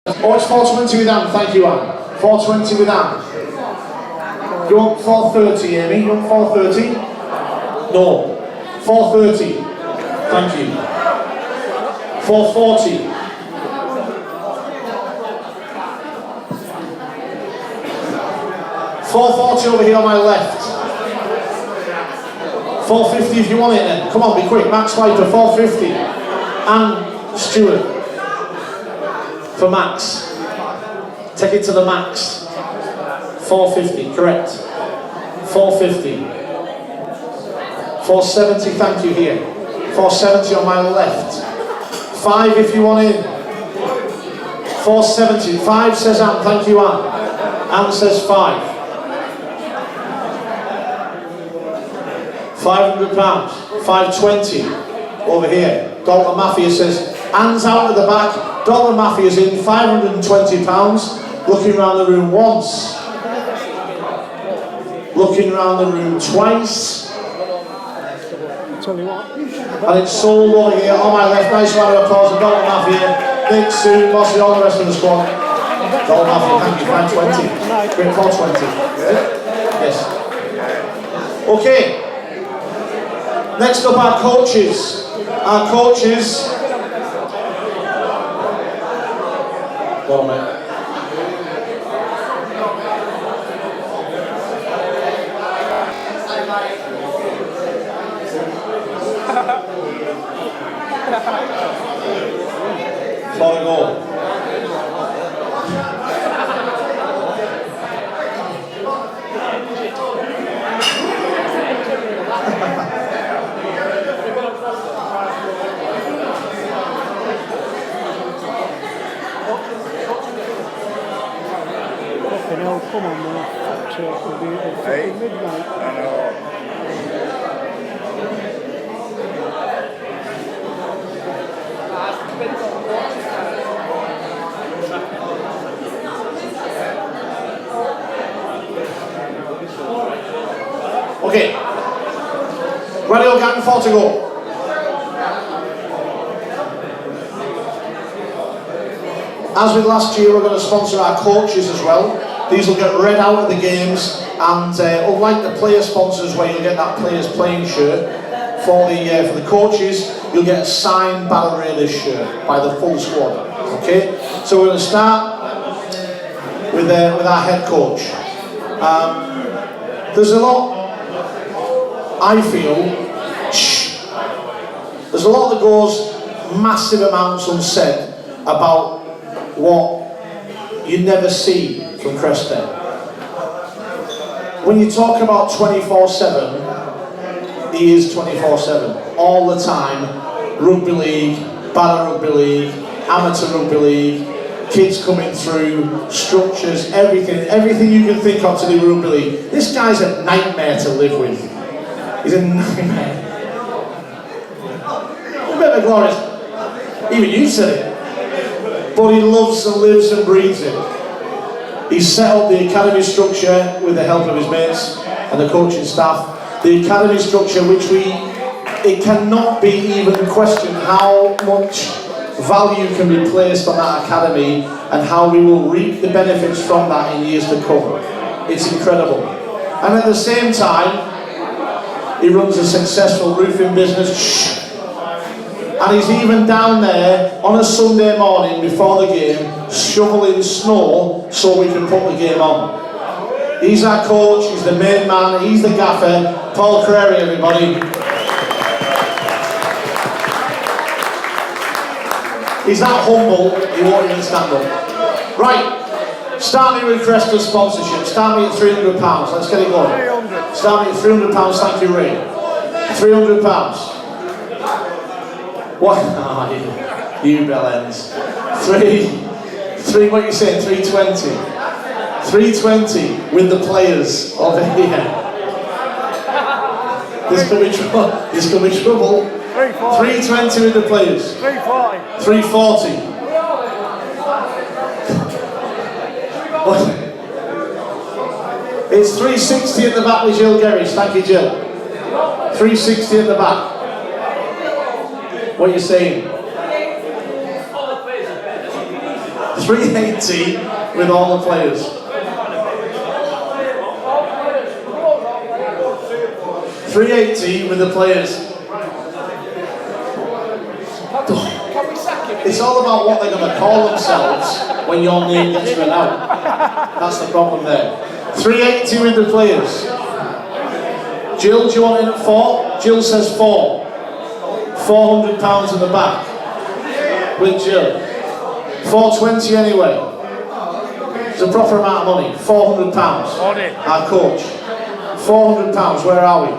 Oh, it's 420 with Anne. Thank you, Anne. 420 with Anne. You want 430, Amy? You want 430? No. 430. Thank you. 440. 440 over here on my left. 450 if you want it then. Come on, be quick. Max Swiper, 450. And Stuart. For Max. Take it to the max. 450, correct. 450. 470, thank you here. 470 on my left. 5 if you want in. 470. 5 says Anne, thank you Anne. Anne says 5. £500. 520 over here. Dalton Mafia says, Anne's out at the back. Dalton Mafia's in. £520. Looking around the room once. Looking around the room twice. Tell you what. And it's sold over here on my left. Nice round of applause for Dalton Mafia. Nick, Sue, Mossy, all the rest of the squad. Dalton Mafia, thank you. 520. Great 420. Yes. Okay. Next up, our coaches. Our coaches. One minute. 4 to go. Fucking hell, come on, man. Fuck's sake, it'll be fucking midnight. I know. Okay. Radio Gang, 4 to go. As with last year, we're going to sponsor our coaches as well. These will get read out at the games, and unlike the player sponsors where you'll get that player's playing shirt, for the coaches, you'll get a signed Barrow Raiders shirt by the full squad. Okay? So we're going to start with our head coach. There's a lot, I feel, there's a lot that goes massive amounts unsaid about what you never see from Crestend. When you talk about 24/7, he is 24/7, all the time. Rugby league, Barrow Rugby League, amateur rugby league, kids coming through, structures, everything you can think of to do with rugby league. This guy's a nightmare to live with. He's a nightmare. A bit of glorious. Even you said it. But he loves and lives and breathes it. He's set up the academy structure with the help of his mates and the coaching staff. The academy structure, which it cannot be even questioned how much value can be placed on that academy and how we will reap the benefits from that in years to come. It's incredible. And at the same time, he runs a successful roofing business. And he's even down there on a Sunday morning before the game, shoveling snow so we can put the game on. He's our coach, he's the main man, he's the gaffer. Paul Crary, everybody. He's that humble, he won't even stand up. Right, start me with Cresta's sponsorship. Start me at £300. Let's get it going. 300. Start me at £300, thank you, Ray. £300. What? Oh, you bellends. Three, what you saying? 320. 320 with the players over here. This could be trouble. This could be trouble. 340. 320 with the players. 340. 340. What? It's 360 at the back with Jill Gerrish. Thank you, Jill. 360 at the back. What are you saying? 380 with all the players. 380 with the players. It's all about what they're going to call themselves when your name gets read out. That's the problem there. 380 with the players. Jill, do you want in at 4? Jill says 4. £400 in the back with Jill. 420 anyway. It's a proper amount of money. £400. Our coach. £400. Where are we?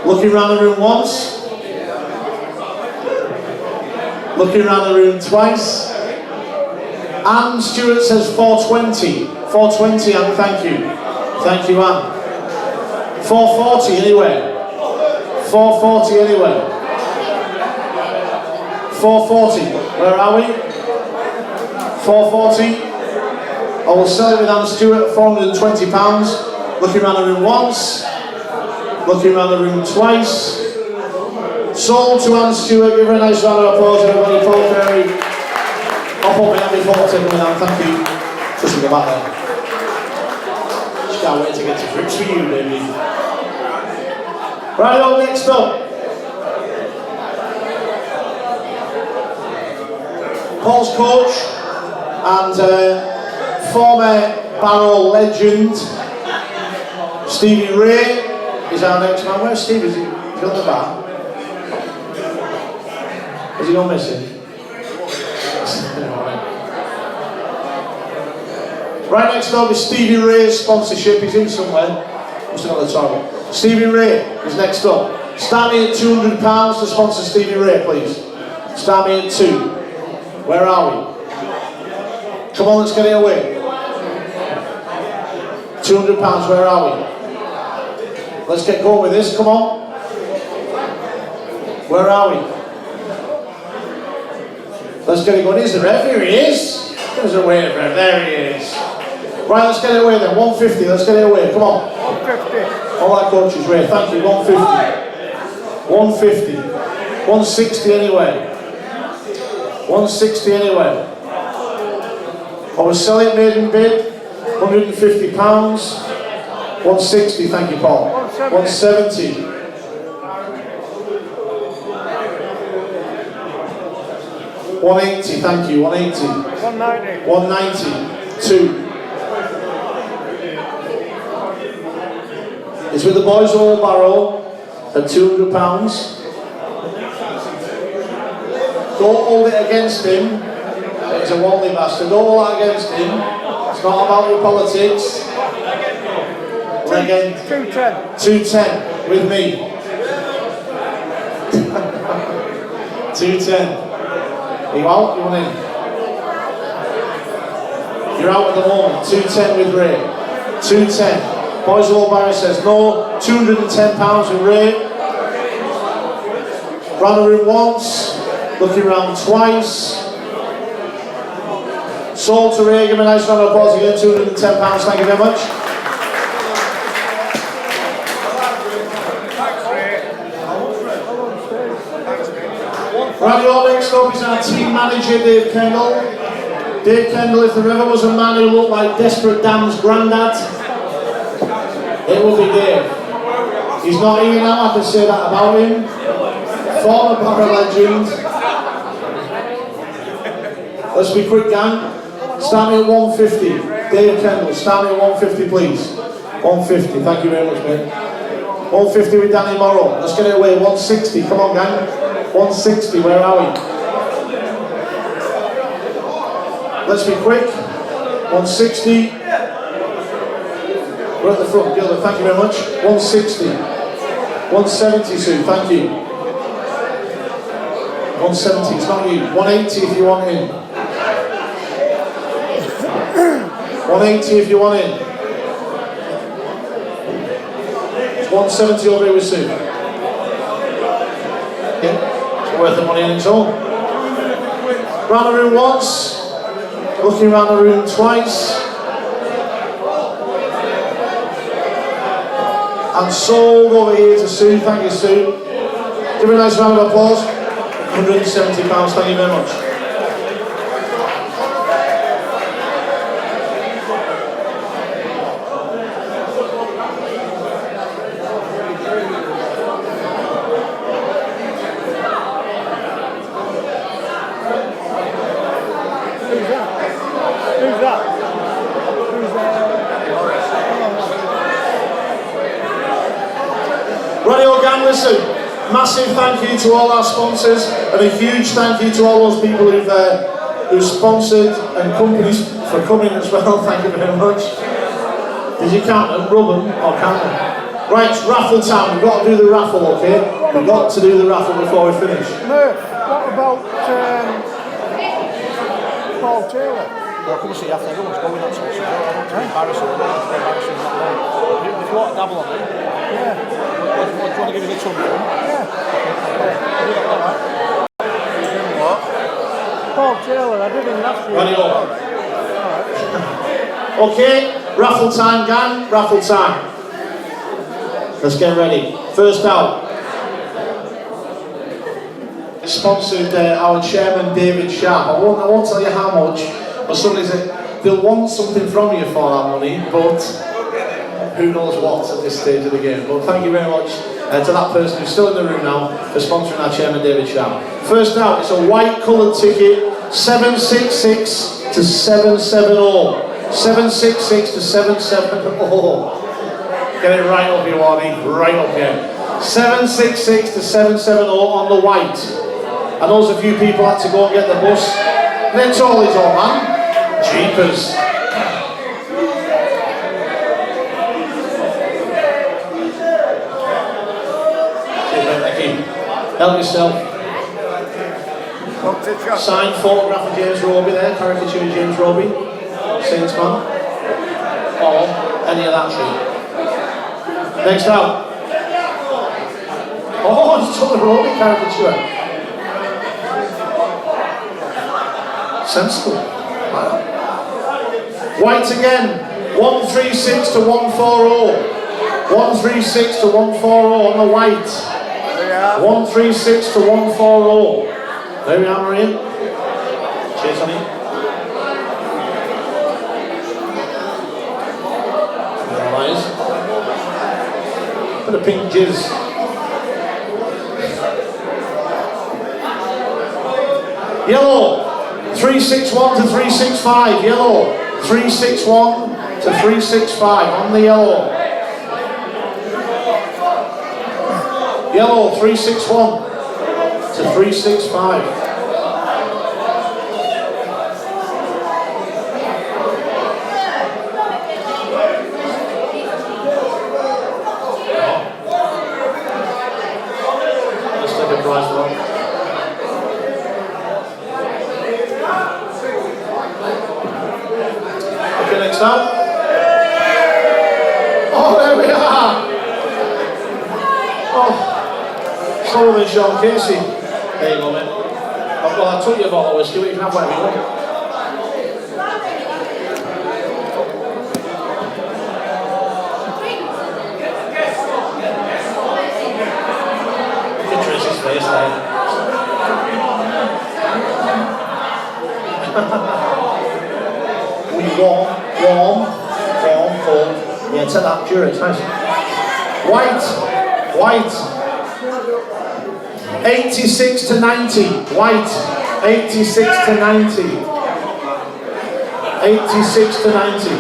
Looking around the room once. Looking around the room twice. Anne Stewart says 420. 420, Anne, thank you. Thank you, Anne. 440 anyway. 440 anyway. 440. Where are we? 440. I will sell it with Anne Stewart at £420. Looking around the room once. Looking around the room twice. Sold to Anne Stewart. Give her a nice round of applause, everybody. Paul Ferry. I'll put my hand before taking with Anne. Thank you. Just go back there. Just can't wait to get to grips with you, baby. Right on, next up. Paul's coach and former Barrow legend Stevie Ray is our next man. Where's Steve? Is he on the bar? you're missing. Right next up is Stevie Ray's sponsorship. He's in somewhere. Must have got the title. Stevie Ray is next up. Start me at £200 to sponsor Stevie Ray, please. Start me at 2. Where are we? Come on, let's get it away. £200, where are we? Let's get going with this, come on. Where are we? Let's get it going. Is the ref? Here he is. There's a way for him. There he is. Right, let's get it away then. 150, let's get it away. Come on. 150. All our coaches, Ray. Thank you. 150. 150. 160 anyway. 160 anyway. I was selling maiden bid. £150. 160, thank you, Paul. 170. 180, thank you. 180. 190. 190. 2. It's with the boys of Old Barrow at £200. Don't hold it against him. He's a worldly bastard. Don't hold that against him. It's not about your politics. Again, 210. 210 with me. 210. Are you out? You want in? You're out at the moment. 210 with Ray. 210. Boys of Old Barrow says no. £210 with Ray. Round the room once. Looking round twice. Sold to Ray. Give me a nice round of applause again. £210. Thank you very much. Right, all next up is our team manager, Dave Kendall. Dave Kendall, if there ever was a man who looked like Desperate Dan's granddad, it would be Dave. He's not here now, I can say that about him. Former Barrow legend. Let's be quick, gang. Start me at 150. Dave Kendall, start me at 150, please. 150, thank you very much, mate. 150 with Danny Morrow. Let's get it away. 160, come on, gang. 160, where are we? Let's be quick. 160. We're at the front, Gilda, thank you very much. 160. 170, Sue, thank you. 170, it's not you. 180 if you want in. 180 if you want in. 170 over here with Sue. Yeah. Worth the money in its own. Round the room once, looking round the room twice, and sold over here to Sue. Thank you, Sue. Give her a nice round of applause. £170. Thank you very much. Who's that? Radio Gang, listen, massive thank you to all our sponsors and a huge thank you to all those people who've sponsored and companies for coming as well. Thank you very much. Did you count them? Rub them or count them? Right, it's raffle time. We've got to do the raffle, okay? We've got to do the raffle before we finish. Murph, what about Paul Taylor? Well, obviously, after everyone's going on social, I don't want to be embarrassing. I don't want to be embarrassing. If you want to dabble on it, Yeah. do you want to give me the tongue? Yeah. Alright. What? Paul Taylor, I did him last year. Radio. Okay, raffle time, gang. Raffle time. Let's get ready. First out. Sponsored our chairman David Sharp. I won't tell you how much, but somebody said they'll want something from you for that money, but who knows what at this stage of the game. But thank you very much to that person who's still in the room now for sponsoring our chairman David Sharp. First out, it's a white coloured ticket, 766 to 770. 766 to 770. Get it right up here, Warnie, right up here. 766 to 770 on the white. I know there's a few people had to go and get the bus. That's all his own, man. Jeepers. Help yourself. Signed photograph of James Roby there, caricature of James Roby, Saints man, or any of that shit. Next out. Oh, it's took the Roby caricature. Sensible. Wow. White again. 136 to 140. 136 to 140 on the white. 136 to 140. There we are, Maria. Cheers, honey. Nice. Bit of pink jizz. Yellow. 361 to 365. Yellow. 361 to 365 on the yellow. Yellow, 361 to 365. Let's take a prize for that. Okay, next up. Oh, there we are. Oh. Sullivan Sean Casey. There you go, mate. Well, I took you a bottle of whiskey, but you can have whatever you want. Look at Tracy's face there. We warm, cold. Yeah, take that, Durex, nice. White. 86 to 90, white, 86 to 90, 86 to 90.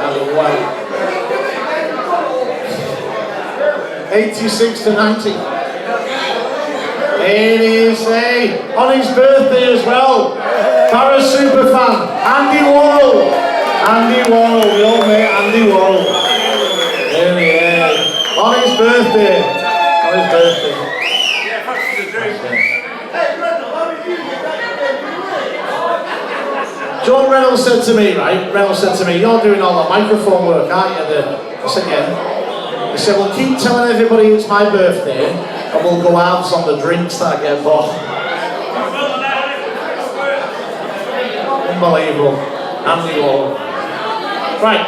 And white. 86 to 90. It is on his birthday as well. Barrow superfan, Andy Worrell. Andy Worrell, the old mate Andy Worrell. There he is. On his birthday. On his birthday. John Reynolds said to me, right? Reynolds said to me, you're doing all the microphone work, aren't you? I said, yeah. He said, well, keep telling everybody it's my birthday, and we'll go halves on the drinks that I get bought. Unbelievable. Andy Worrell. Right.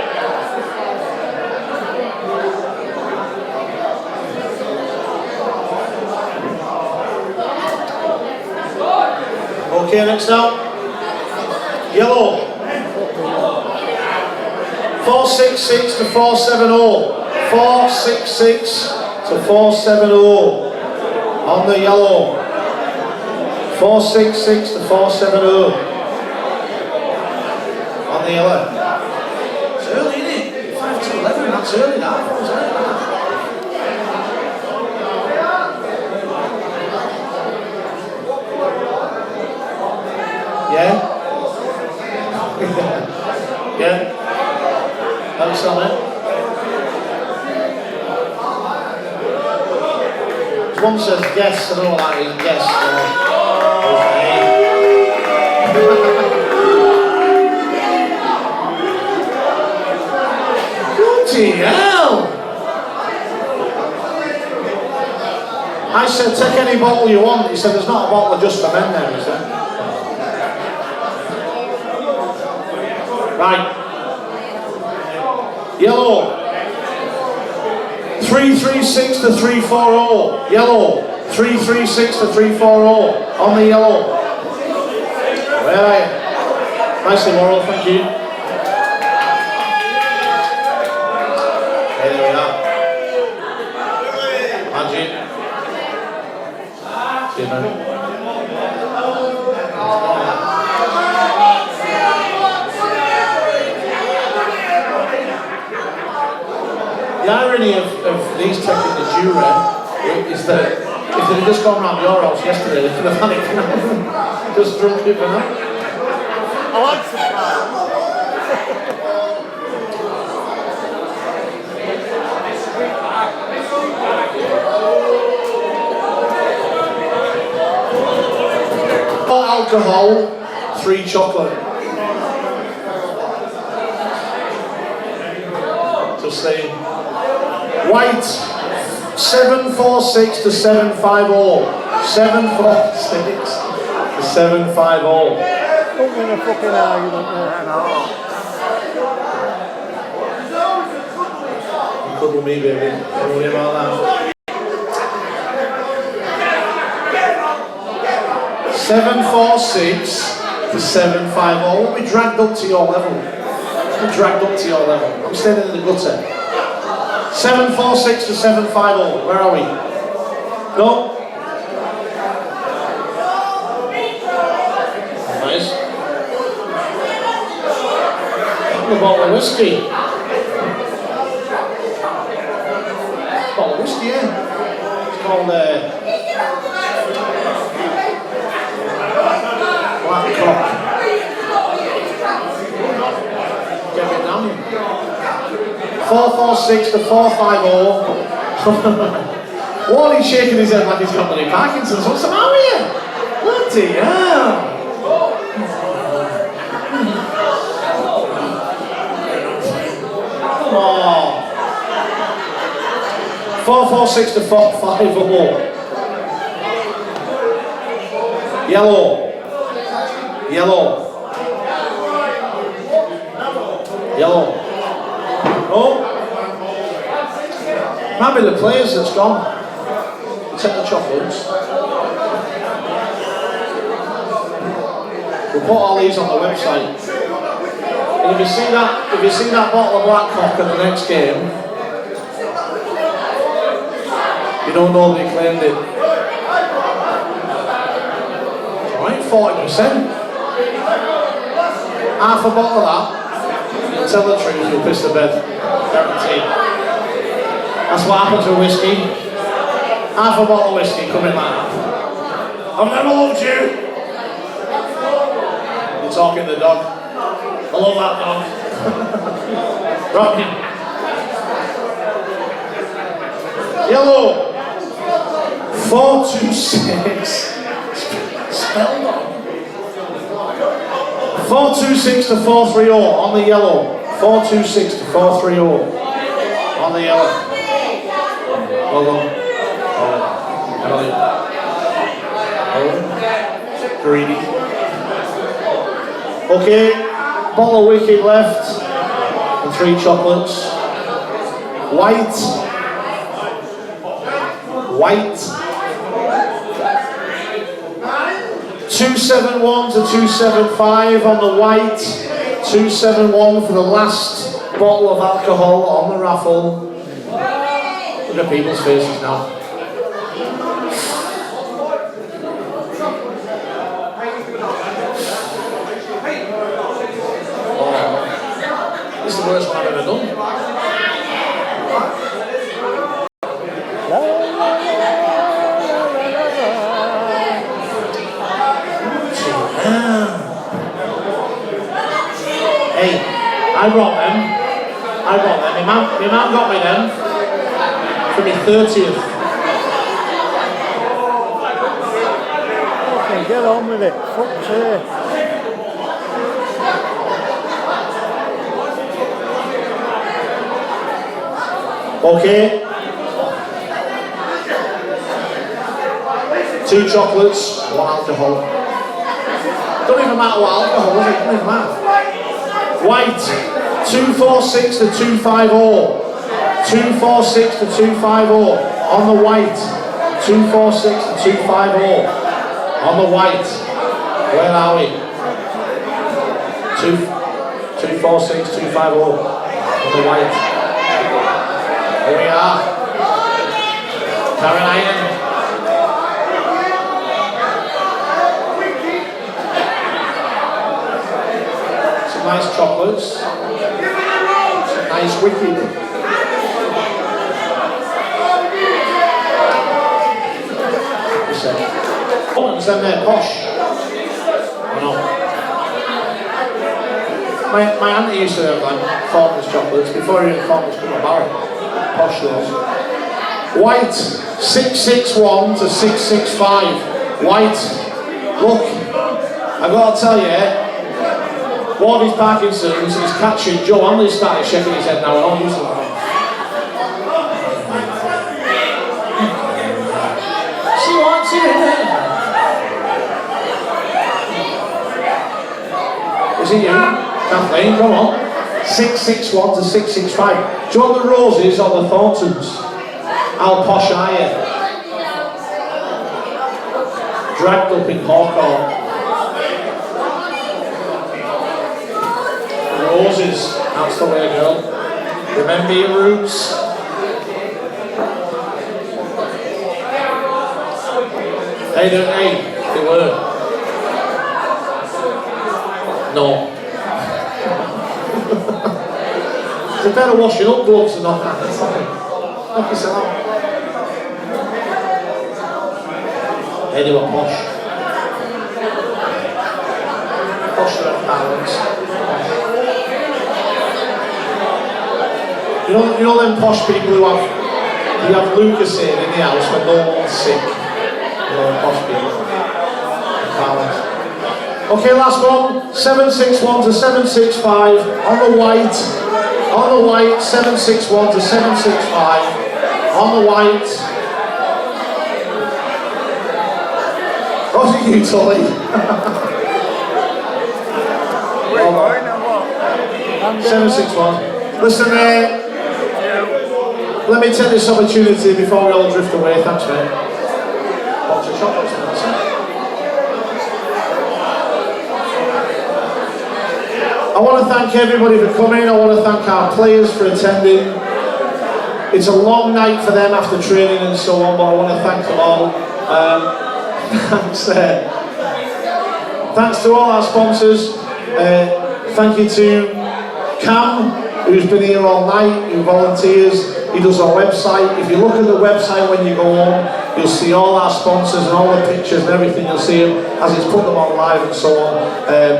Okay, next up. Yellow. 466 to 470. 466 to 470 on the yellow. 466 to 470 on the yellow. It's early, isn't it? 5 to 11, that's early now, isn't it? Yeah? Yeah? That's on it. One says yes, I don't know what that is, yes. Bloody hell! I said, take any bottle you want. He said, there's not a bottle just for men there, he said. Right. Yellow. 336 to 340. Yellow. 336 to 340 on the yellow. Where are you? Nicely, Laurel, thank you. There we are. Magic. See you, man. The irony of these taking the jury is that if they'd just gone round your house yesterday, they could have had it for now. Just drunk it for now. I like surprise. Alcohol, 3 chocolate. Just saying. White, 746 to 750. 746 to 750. Don't win a fucking argument there. You could with me, baby. Don't worry about that. 746 to 750. Won't be dragged up to your level. Won't be dragged up to your level. I'm standing in the gutter. 746 to 750. Where are we? No? Nice. A bottle of whiskey. Bottle of whiskey, yeah. It's called Black Cock. Get it down. 446 to 450. Wally's shaking his head like he's got bloody Parkinson's. What's the matter with you? Bloody hell. Come on. 446 to 450. Yellow. Yellow. Yellow. No. Might be the players that's gone. Take the chocolates. We'll put all these on the website. And if you see that bottle of Black Cock at the next game, you know nobody claimed it. Alright, 40%. Half a bottle of that. You'll tell the truth, you'll piss the bed. Guaranteed. That's what happens with whiskey. Half a bottle of whiskey coming like that. I've never loved you. You're talking to the dog. I love that dog. Right. Yellow. 426. Spelled on. 426 to 430 on the yellow. 426 to 430 on the yellow. Well done. Greedy. Okay, bottle of Wicked left and 3 chocolates. White. White. 271 to 275 on the white. 271 for the last bottle of alcohol on the raffle. Look at people's faces now. Oh, this is the worst one I've ever done. Hey, I brought them. My mum got me them for my 30th. Okay, get on with it. Fuck's sake. Okay. 2 chocolates, 1 alcohol. Don't even matter what alcohol, does it? Don't even matter. White, 246 to 250. 246 to 250 on the white. 246 to 250 on the white. Where are we? 246, 250 on the white. Here we are. Karen Iron. Some nice chocolates. Some nice Wicked. them there posh. I know. My auntie used to have like Thornton's chocolates before even Thornton's come to Barrow. Posh those. White 661 to 665. White. Look, I've got to tell you, Wardy's Parkinson's is catching. Joe Hanley's started shaking his head now, and I'm using it. See what's in there? Is it you? Kathleen, come on. 661 to 665. Do you want the roses or the Thorntons? How posh are you? Dragged up in Hawthorne. Roses, that's the way, girl. Remember your roots. Hey, they were. No. It's better washing up gloves than not that. Knock yourself out. Hey, they were posh. Posh than parents. You know them posh people who have Lucas in the house when no one's sick. You know, posh people. Parents. Okay, last one. 761 to 765 on the white. On the white, 761 to 765. On the white. What's it you, Tolly? Wait, going and what? 761. Listen, let me take this opportunity before we all drift away. Thanks, mate. Box of chocolates, that's it. I want to thank everybody for coming. I want to thank our players for attending. It's a long night for them after training and so on, but I want to thank them all. Thanks to all our sponsors. Thank you to Cam, who's been here all night, who volunteers. He does our website. If you look at the website when you go home, you'll see all our sponsors and all the pictures and everything. You'll see them as he's put them on live and so on.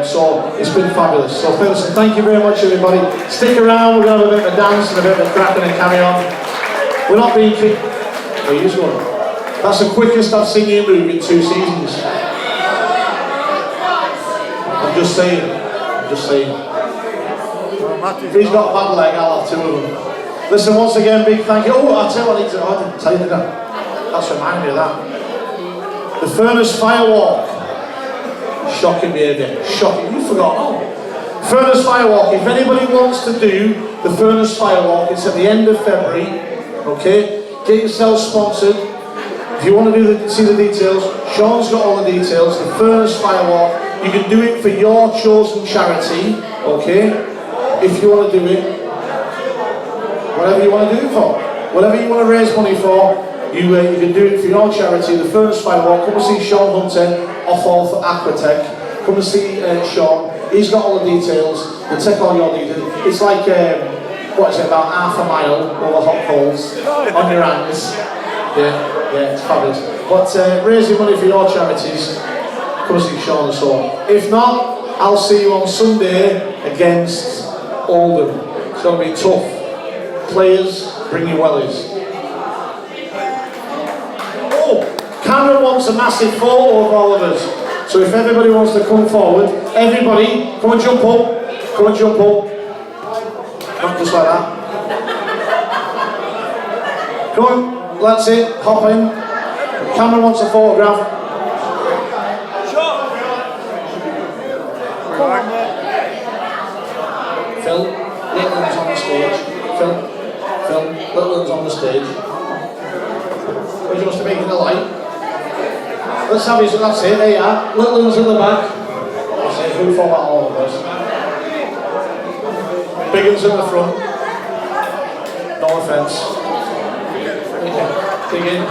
So it's been fabulous. So listen, thank you very much, everybody. Stick around. We're going to have a bit of a dance and a bit of a crack and a carry on. We're not being kicked. Oh, you just one. That's the quickest I've seen you move in 2 seasons. I'm just saying. I'm just saying. If he's got a bad leg, I'll have 2 of them. Listen, once again, big thank you. Oh, I'll tell you what I need to. I didn't tell you, did I? That's reminded me of that. The Furnace Firewalk. Shocking behaviour. Shocking. You forgot. Oh. Furnace Firewalk. If anybody wants to do the Furnace Firewalk, it's at the end of February. Okay? Get yourself sponsored. If you want to see the details, Sean's got all the details. The Furnace Firewalk. You can do it for your chosen charity. Okay? If you want to do it. Whatever you want to do it for. Whatever you want to raise money for, you can do it for your charity. The Furnace Firewalk. Come and see Sean Hunter off for Aquatech. Come and see Sean. He's got all the details. He'll take all your details. It's like, what is it, about half a mile over hot coals on your hands. Yeah, it's fabulous. But raising money for your charities, come and see Sean and so on. If not, I'll see you on Sunday against Oldham. It's going to be tough. Players, bring your wellies. Oh, Cameron wants a massive photo of all of us. So if everybody wants to come forward, everybody, come and jump up. Come and jump up. Not just like that. Come on, that's it, hop in. Cameron wants a photograph. Phil, Littleton's on the stage. Phil, Littleton's on the stage. What do you want to make in the light? Let's have his, that's it, there you are. Littleton's in the back. That's it, who forgot all of us? Big one's in the front. No offence. Dig in.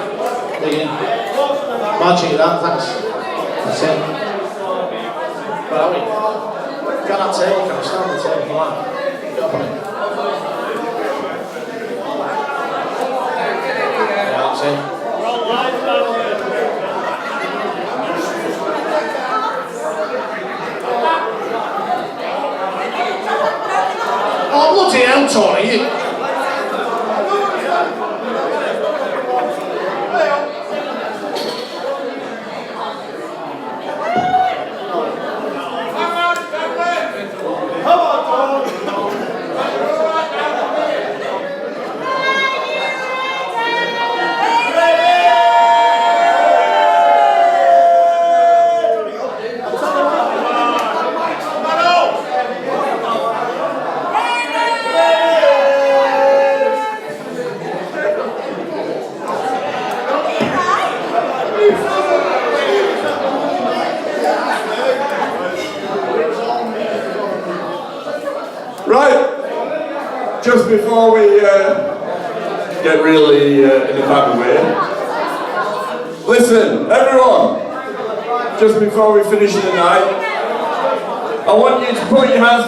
Magic that, thanks. That's it. Where are we? Get that table, can we stand on the table? Come on. Get up on it. Yeah, that's it. now, Tony. Right, just before we get really in a bad way, listen, everyone, just before we finish the night, I want you to put your hands